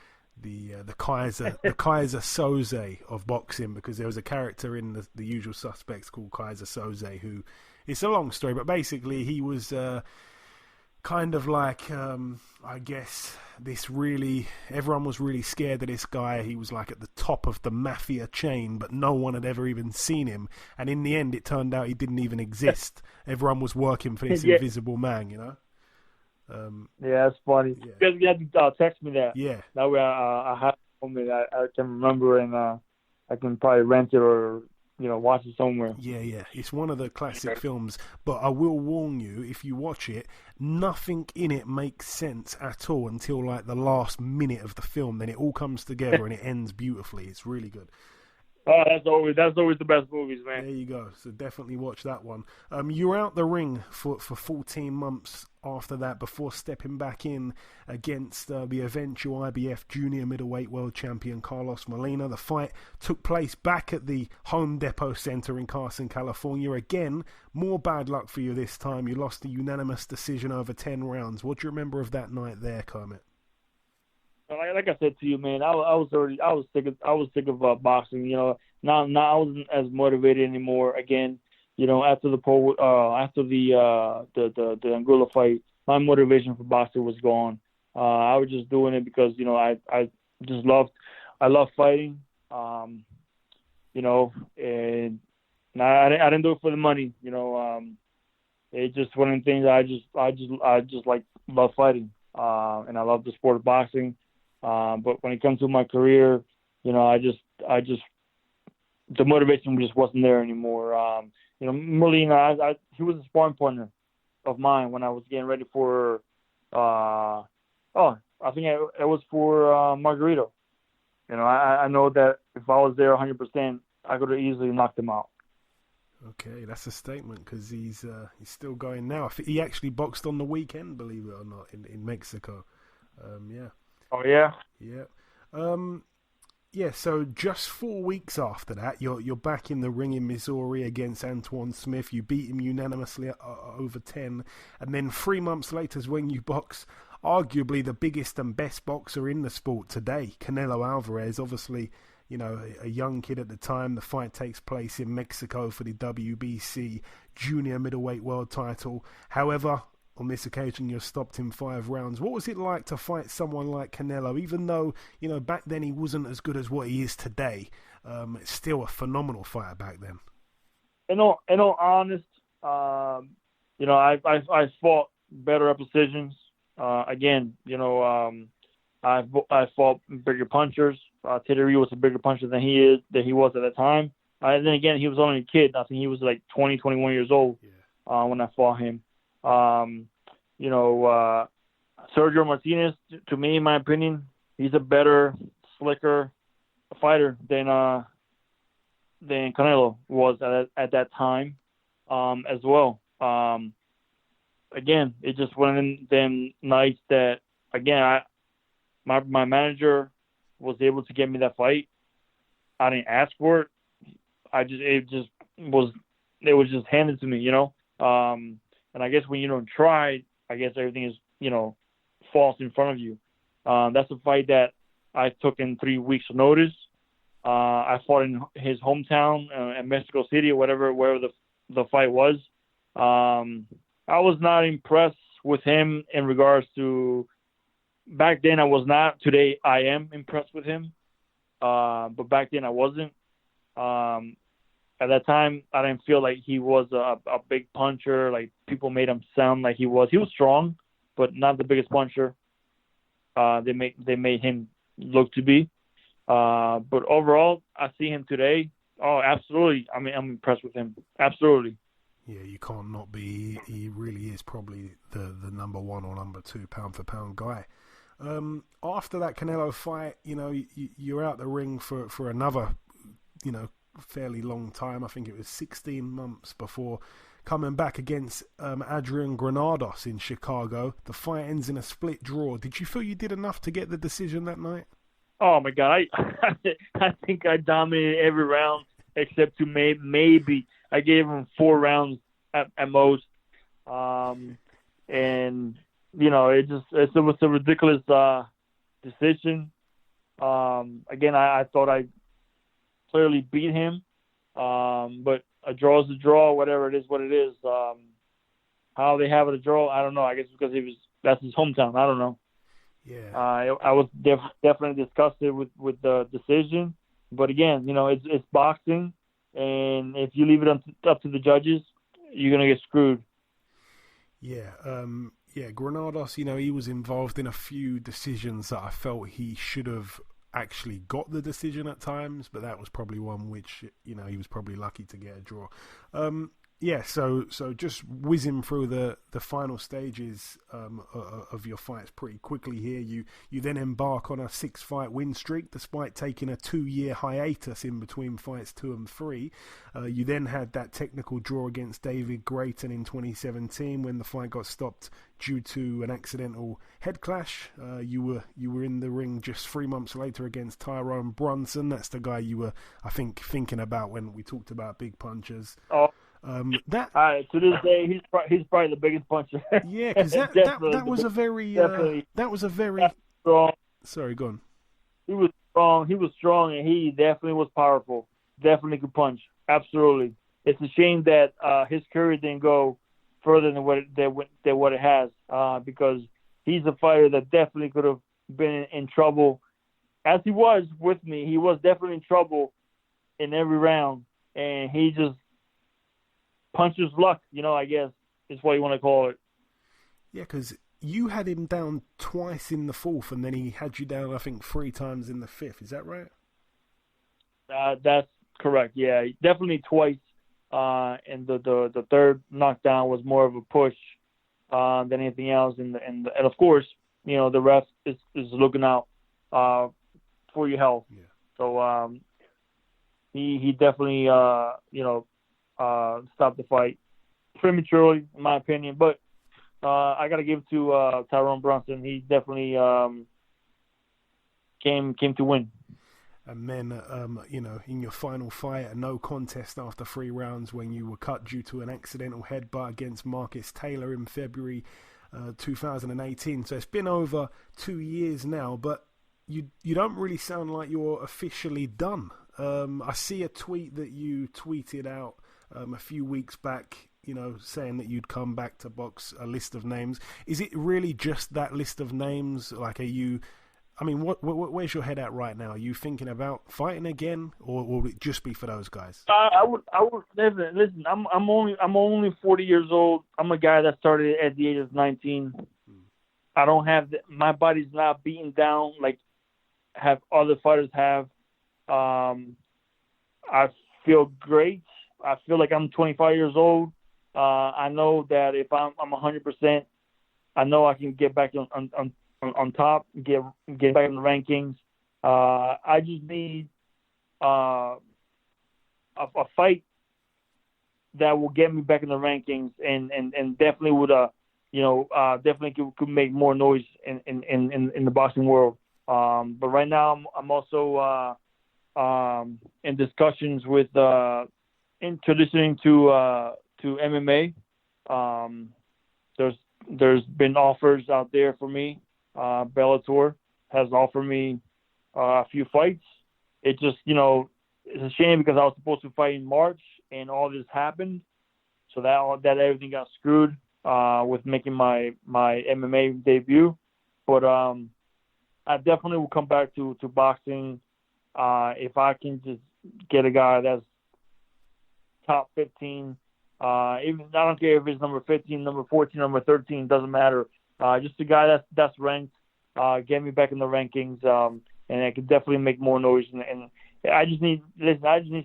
Kaiser Soze of boxing, because there was a character in the Usual Suspects called Kaiser Soze who, it's a long story, but basically he was kind of like, I guess, everyone was really scared of this guy. He was like at the top of the mafia chain, but no one had ever even seen him. And in the end, it turned out he didn't even exist. Everyone was working for this invisible man, you know? Yeah, that's funny. Yeah. You guys had to text me that. Yeah. That way I have it. I can remember, and I can probably rent it or watch it somewhere. Yeah. It's one of the classic films, but I will warn you, if you watch it, nothing in it makes sense at all until like the last minute of the film. Then it all comes together and it ends beautifully. It's really good. Oh, that's always the best movies, man. There you go. So definitely watch that one. You were out the ring for 14 months after that before stepping back in against the eventual IBF Junior Middleweight World Champion Carlos Molina. The fight took place back at the Home Depot Center in Carson, California. Again, more bad luck for you this time. You lost a unanimous decision over 10 rounds. What do you remember of that night there, Kermit? Like I said to you, man, I was sick of boxing. Now I wasn't as motivated anymore. Again, after the Anguilla fight, my motivation for boxing was gone. I was just doing it because I love fighting. And I didn't do it for the money. It's just one of the things I just love fighting. And I love the sport of boxing. But when it comes to my career, I just the motivation just wasn't there anymore. Molina, he was a sparring partner of mine when I was getting ready for, I think it was for Margarito. I know that if I was there 100%, I could have easily knocked him out. Okay, that's a statement, because he's still going now. He actually boxed on the weekend, believe it or not, in Mexico. Yeah. Oh, yeah? Yeah. So just 4 weeks after that, you're back in the ring in Missouri against Antoine Smith. You beat him unanimously over 10. And then 3 months later is when you box arguably the biggest and best boxer in the sport today, Canelo Alvarez. Obviously, a young kid at the time. The fight takes place in Mexico for the WBC Junior Middleweight World title. However, on this occasion, you're stopped in 5 rounds. What was it like to fight someone like Canelo? Even though, back then he wasn't as good as what he is today, it's still a phenomenal fighter back then. In all honest, I fought better at precisions. Again, I fought bigger punchers. Teddy was a bigger puncher than he was at that time. And then again, he was only a kid. I think he was like 20, 21 years old when I fought him. Sergio Martinez, to me, in my opinion, he's a better, slicker fighter than Canelo was at that time, as well. Again, it's just one of them nights that, again, my manager was able to get me that fight. I didn't ask for it. It was just handed to me, And I guess when you don't try, I guess everything is, false in front of you. That's a fight that I took in 3 weeks' notice. I fought in his hometown in Mexico City or wherever the fight was. I was not impressed with him in regards to back then. I was not. Today I am impressed with him, but back then I wasn't. At that time, I didn't feel like he was a big puncher. Like people made him sound like he was. He was strong, but not the biggest puncher. They made him look to be. But overall, I see him today. Oh, absolutely. I mean, I'm impressed with him. Absolutely. Yeah, you can't not be. He really is probably the number 1 or number 2 pound for pound guy. After that Canelo fight, you're out the ring for another, fairly long time. I think it was 16 months before coming back against Adrian Granados in Chicago. The fight ends in a split draw. Did you feel you did enough to get the decision that night? Oh my God, I think I dominated every round except to maybe I gave him 4 rounds at most, and you know it was a ridiculous decision. Again, I thought I clearly beat him, but a draw is a draw. Whatever it is, what it is. How they have it a draw, I don't know. I guess because that's his hometown. I don't know. Yeah. I was definitely disgusted with the decision, but again, you know, it's boxing, and if you leave it up to the judges, you're gonna get screwed. Yeah. Granados, you know, he was involved in a few decisions that I felt he should have actually got the decision at times, but that was probably one which, you know, he was probably lucky to get a draw. So just whizzing through the final stages of your fights pretty quickly here. You then embark on a 6-fight win streak, despite taking a 2-year hiatus in between fights 2 and 3. You then had that technical draw against David Grayton in 2017 when the fight got stopped due to an accidental head clash. You were in the ring just 3 months later against Tyrone Brunson. That's the guy you were, I think, thinking about when we talked about big punchers. Oh. To this day, he's probably the biggest puncher. Yeah, because that was a very strong. Sorry, go on. He was strong, and he definitely was powerful. Definitely could punch. Absolutely. It's a shame that his career didn't go further than what it has, because he's a fighter that definitely could have been in trouble. As he was with me, he was definitely in trouble in every round, and he just puncher's luck, you know, I guess is what you want to call it. Yeah, because you had him down twice in the 4th, and then he had you down, I think, 3 times in the 5th. Is that right? That's correct. Yeah, definitely twice. And the 3rd knockdown was more of a push than anything else. And of course, you know, the ref is looking out for your health. Yeah. So he definitely stopped the fight prematurely, in my opinion. But I got to give it to Tyrone Brunson. He definitely came to win. And then, in your final fight, a no contest after 3 rounds when you were cut due to an accidental headbutt against Marcus Taylor in February 2018. So it's been over 2 years now, but you don't really sound like you're officially done. I see a tweet that you tweeted out a few weeks back, you know, saying that you'd come back to box a list of names. Is it really just that list of names? Like, where's your head at right now? Are you thinking about fighting again, or will it just be for those guys? I would listen. I'm only 40 years old. I'm a guy that started at the age of 19. I don't have my body's not beaten down like have other fighters have. I feel great. I feel like I'm 25 years old. I know that if I'm 100%, I know I can get back on top, get back in the rankings. I just need a fight that will get me back in the rankings, and definitely would definitely could make more noise in the boxing world. But right now I'm also in discussions with in transitioning to MMA. There's been offers out there for me. Bellator has offered me a few fights. It just, it's a shame because I was supposed to fight in March and all this happened. So that everything got screwed with making my MMA debut. But I definitely will come back to boxing if I can just get a guy that's top 15. Even I don't care if it's number 15, number 14, number 13, doesn't matter. Just a guy that's ranked, get me back in the rankings, and I can definitely make more noise. And I just need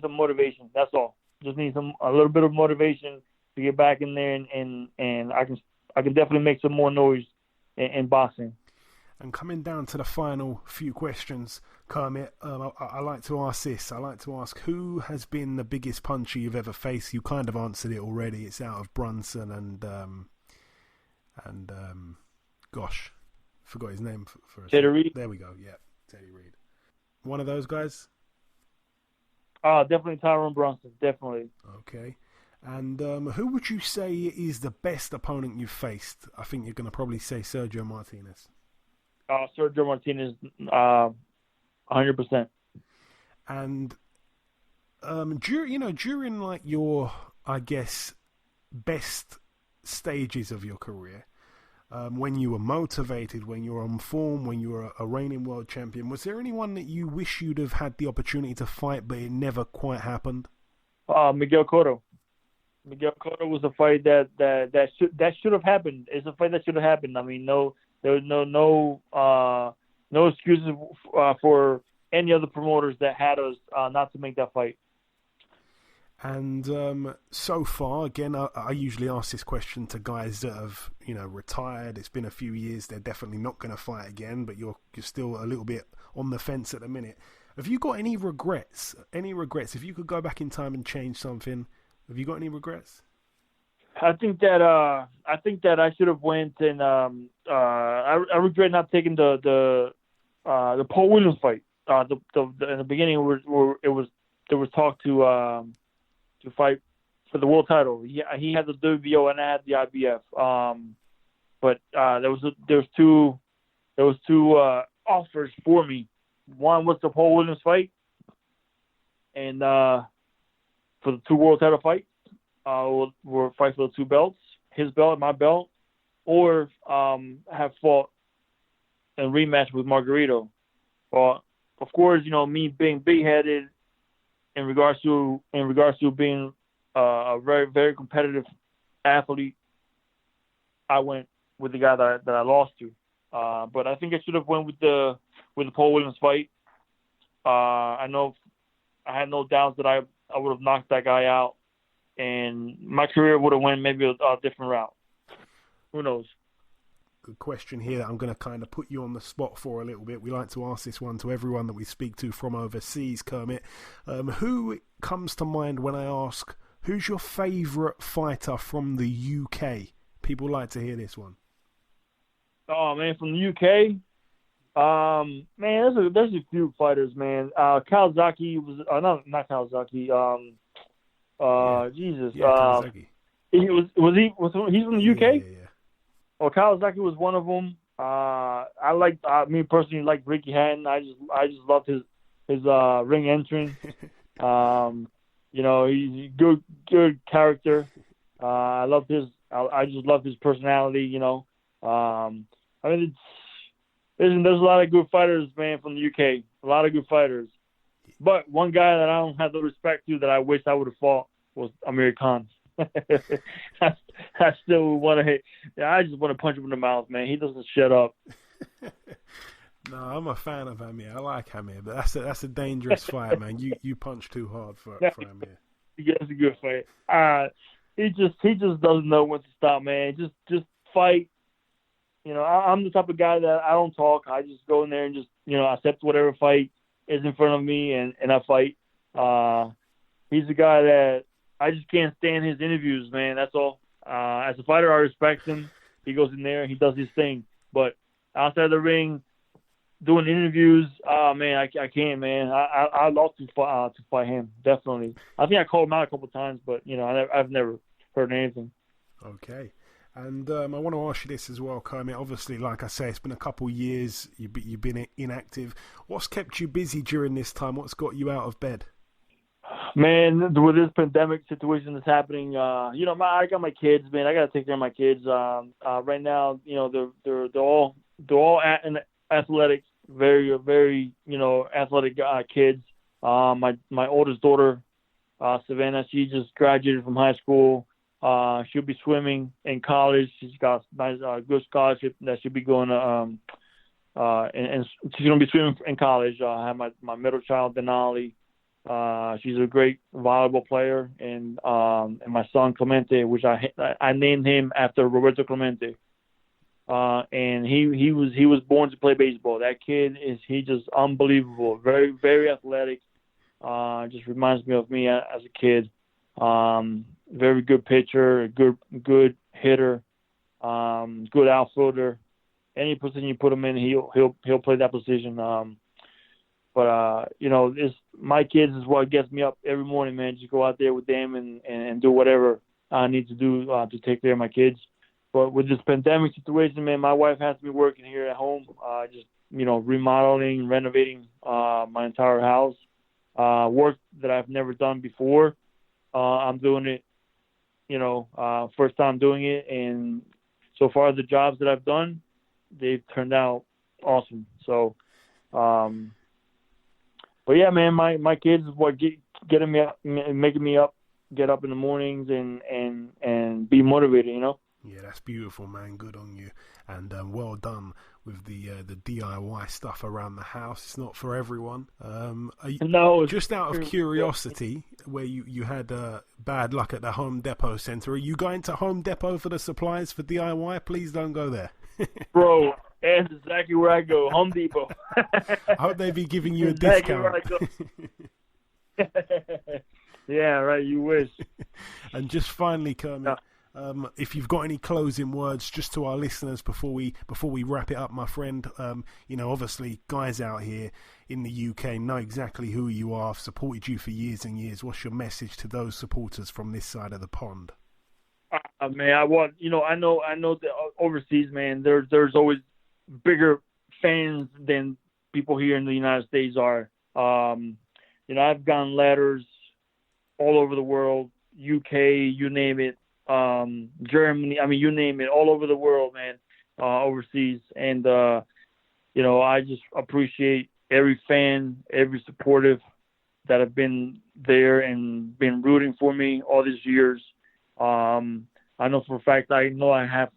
some motivation. That's all. Just need a little bit of motivation to get back in there, and I can definitely make some more noise in boxing. And coming down to the final few questions, Kermit, I like to ask this. I like to ask, who has been the biggest puncher you've ever faced? You kind of answered it already. It's out of Brunson and gosh, forgot his name for a Teddy second. Reed. There we go. Yeah, Teddy Reed. One of those guys? Definitely Tyrone Brunson. Definitely. Okay. And who would you say is the best opponent you've faced? I think you're going to probably say Sergio Martinez. Sergio Martinez, 100%. And during like your, I guess, best stages of your career, when you were motivated, when you were on form, when you were a reigning world champion, was there anyone that you wish you'd have had the opportunity to fight, but it never quite happened? Miguel Cotto. Miguel Cotto was a fight that should have happened. It's a fight that should have happened. I mean, there was no excuses for any other promoters that had us not to make that fight. And so far, again, I usually ask this question to guys that have, retired. It's been a few years. They're definitely not going to fight again, but you're still a little bit on the fence at the minute. Have you got any regrets? Any regrets? If you could go back in time and change something, have you got any regrets? I think that I should have went and I regret not taking the Paul Williams fight. In the beginning, there was talk to fight for the world title. He had the WBO and I had the IBF. But there was two offers for me. One was the Paul Williams fight, and for the two world title fights, we'll fight for the two belts, his belt and my belt, or have fought and rematch with Margarito. Well, of course, me being big-headed in regards to being a very, very competitive athlete, I went with the guy that I lost to. But I think I should have went with the Paul Williams fight. I know I had no doubts that I would have knocked that guy out, and my career would have went maybe a different route. Who knows? Good question here that I'm going to kind of put you on the spot for a little bit. We like to ask this one to everyone that we speak to from overseas, Kermit. Who comes to mind when I ask, who's your favourite fighter from the UK? People like to hear this one. Oh, man, from the UK? Man, there's a few fighters, man. Kawasaki was... not Kawasaki. Jesus. Yeah, Kawasaki. He's from the UK? Yeah. Well, Kawasaki was one of them. I me personally like Ricky Hatton. I just loved his ring entrance. He's a good character. I just love his personality. I mean, there's a lot of good fighters, man, from the UK. A lot of good fighters. But one guy that I don't have the respect to that I wish I would have fought was Amir Khan. I still want to hit. I just want to punch him in the mouth, man. He doesn't shut up. No, I'm a fan of Amir. I like Amir, but that's a dangerous fight, man. You punch too hard for Amir. That's a good fight. He just doesn't know when to stop, man. Just fight. I'm the type of guy that I don't talk. I just go in there and just accept whatever fight is in front of me and I fight. He's a guy that I just can't stand his interviews, man. That's all. As a fighter, I respect him. He goes in there and he does his thing. But outside of the ring, doing interviews, man, I can't, man. I love to fight him, definitely. I think I called him out a couple of times, but I've never heard anything. Okay. And I want to ask you this as well, Kermit. Obviously, like I say, it's been a couple of years. You've been inactive. What's kept you busy during this time? What's got you out of bed? Man, with this pandemic situation that's happening, I got my kids, man. I got to take care of my kids. Right now, they're all athletic, very, very, athletic kids. My oldest daughter, Savannah, she just graduated from high school. She'll be swimming in college. She's got nice, good scholarship that she'll be going to, and she's going to be swimming in college. I have my middle child, Denali. She's a great volleyball player, and my son Clemente, which I named him after Roberto Clemente. and he was born to play baseball. That kid he's just unbelievable. Very, very athletic. Just reminds me of me as a kid. Very good pitcher, good hitter, good outfielder. Any position you put him in, he'll play that position. But my kids is what gets me up every morning, man. Just go out there with them and do whatever I need to do to take care of my kids. But with this pandemic situation, man, my wife has me working here at home, just remodeling, renovating my entire house. Work that I've never done before. I'm doing it, first time doing it, and so far the jobs that I've done, they've turned out awesome. So, but yeah, man, my kids is what getting me up, making me up, get up in the mornings and be motivated, Yeah, that's beautiful, man. Good on you, and well done with the DIY stuff around the house. It's not for everyone. No, just out of curiosity, where you had bad luck at the Home Depot Center, are you going to Home Depot for the supplies for DIY? Please don't go there. Bro, that's exactly where I go, Home Depot. I hope they be giving you exactly a discount. Where I go. Yeah, right, you wish. And just finally, Kermit, if you've got any closing words just to our listeners before we wrap it up, my friend, obviously guys out here in the UK know exactly who you are, supported you for years and years. What's your message to those supporters from this side of the pond? Man, I know that overseas, man, there's always bigger fans than people here in the United States are. I've gotten letters all over the world, UK, you name it. Germany, you name it, all over the world, man, overseas. And, I just appreciate every fan, every supportive that have been there and been rooting for me all these years. I know for a fact, I have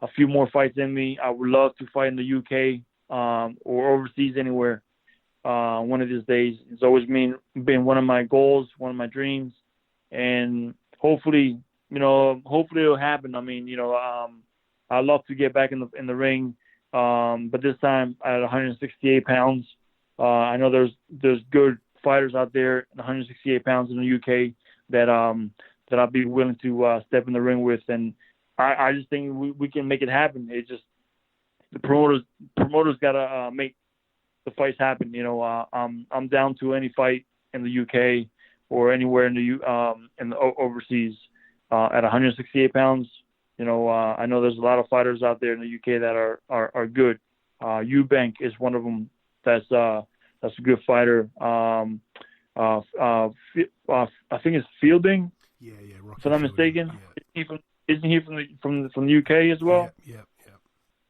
a few more fights in me. I would love to fight in the UK, or overseas anywhere, one of these days. It's always been one of my goals, one of my dreams. And hopefully it'll happen. I'd love to get back in the ring, but this time at 168 pounds. I know there's good fighters out there at 168 pounds in the UK that I'd be willing to step in the ring with, and I just think we can make it happen. It's just the promoters gotta make the fights happen. I'm down to any fight in the UK or anywhere in the overseas. At 168 pounds, I know there's a lot of fighters out there in the UK that are good. Eubank is one of them. That's a good fighter. I think it's Fielding. Yeah. If I'm not mistaken, yeah. Isn't he from the UK as well? Yeah.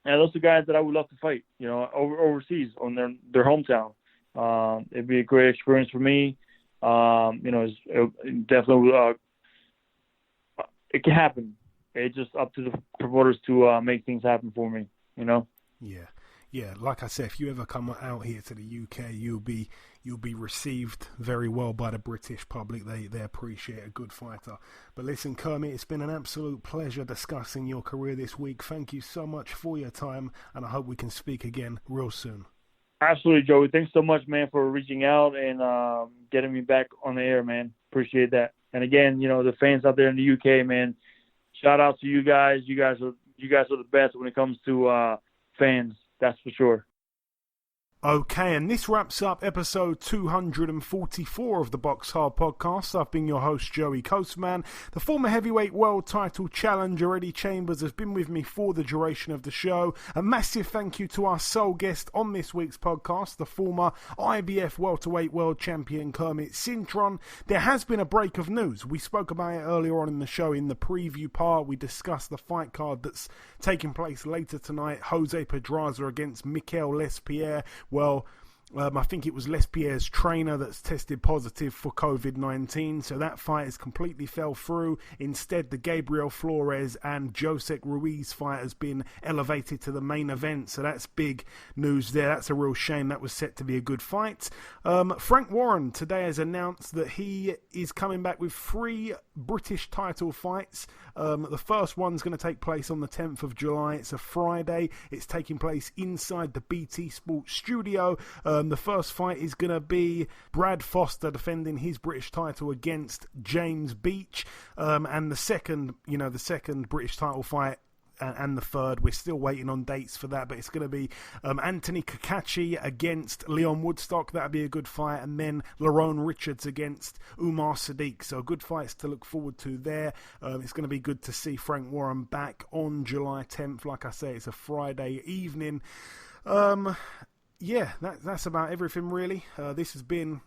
Yeah, those are guys that I would love to fight. Overseas on their hometown. It'd be a great experience for me. It's definitely. It can happen. It's just up to the promoters to make things happen for me, Yeah. Like I said, if you ever come out here to the UK, you'll be received very well by the British public. They appreciate a good fighter. But listen, Kermit, it's been an absolute pleasure discussing your career this week. Thank you so much for your time, and I hope we can speak again real soon. Absolutely, Joey. Thanks so much, man, for reaching out and getting me back on the air, man. Appreciate that. And again, the fans out there in the UK, man, shout out to you guys. You guys are the best when it comes to fans. That's for sure. Okay, and this wraps up episode 244 of the BoxHard Podcast. I've been your host, Joey Coastman. The former heavyweight world title challenger, Eddie Chambers, has been with me for the duration of the show. A massive thank you to our sole guest on this week's podcast, the former IBF Welterweight world champion, Kermit Cintron. There has been a break of news. We spoke about it earlier on in the show. In the preview part, we discussed the fight card that's taking place later tonight, Jose Pedraza against Mikel Lespierre. Well, I think it was Lespierre's trainer that's tested positive for COVID-19, so that fight has completely fell through. Instead, the Gabriel Flores and Josek Ruiz fight has been elevated to the main event, so that's big news there. That's a real shame. That was set to be a good fight. Frank Warren today has announced that he is coming back with 3 British title fights. The first one's going to take place on the 10th of July. It's a Friday. It's taking place inside the BT Sports studio. The first fight is going to be Brad Foster defending his British title against James Beach. And the second British title fight and the third, we're still waiting on dates for that, but it's going to be Anthony Kakachi against Leon Woodstock. That'll be a good fight. And then Lerone Richards against Umar Sadiq. So good fights to look forward to there. It's going to be good to see Frank Warren back on July 10th. Like I say, it's a Friday evening. Yeah, that's about everything really. This has been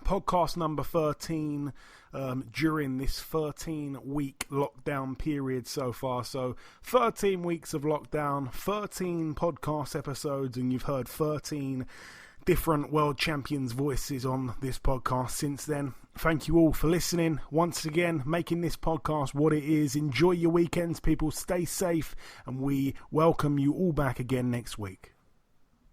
podcast number 13 during this 13-week lockdown period so far. So 13 weeks of lockdown, 13 podcast episodes, and you've heard 13 different world champions' voices on this podcast since then. Thank you all for listening. Once again, making this podcast what it is. Enjoy your weekends, people. Stay safe, and we welcome you all back again next week.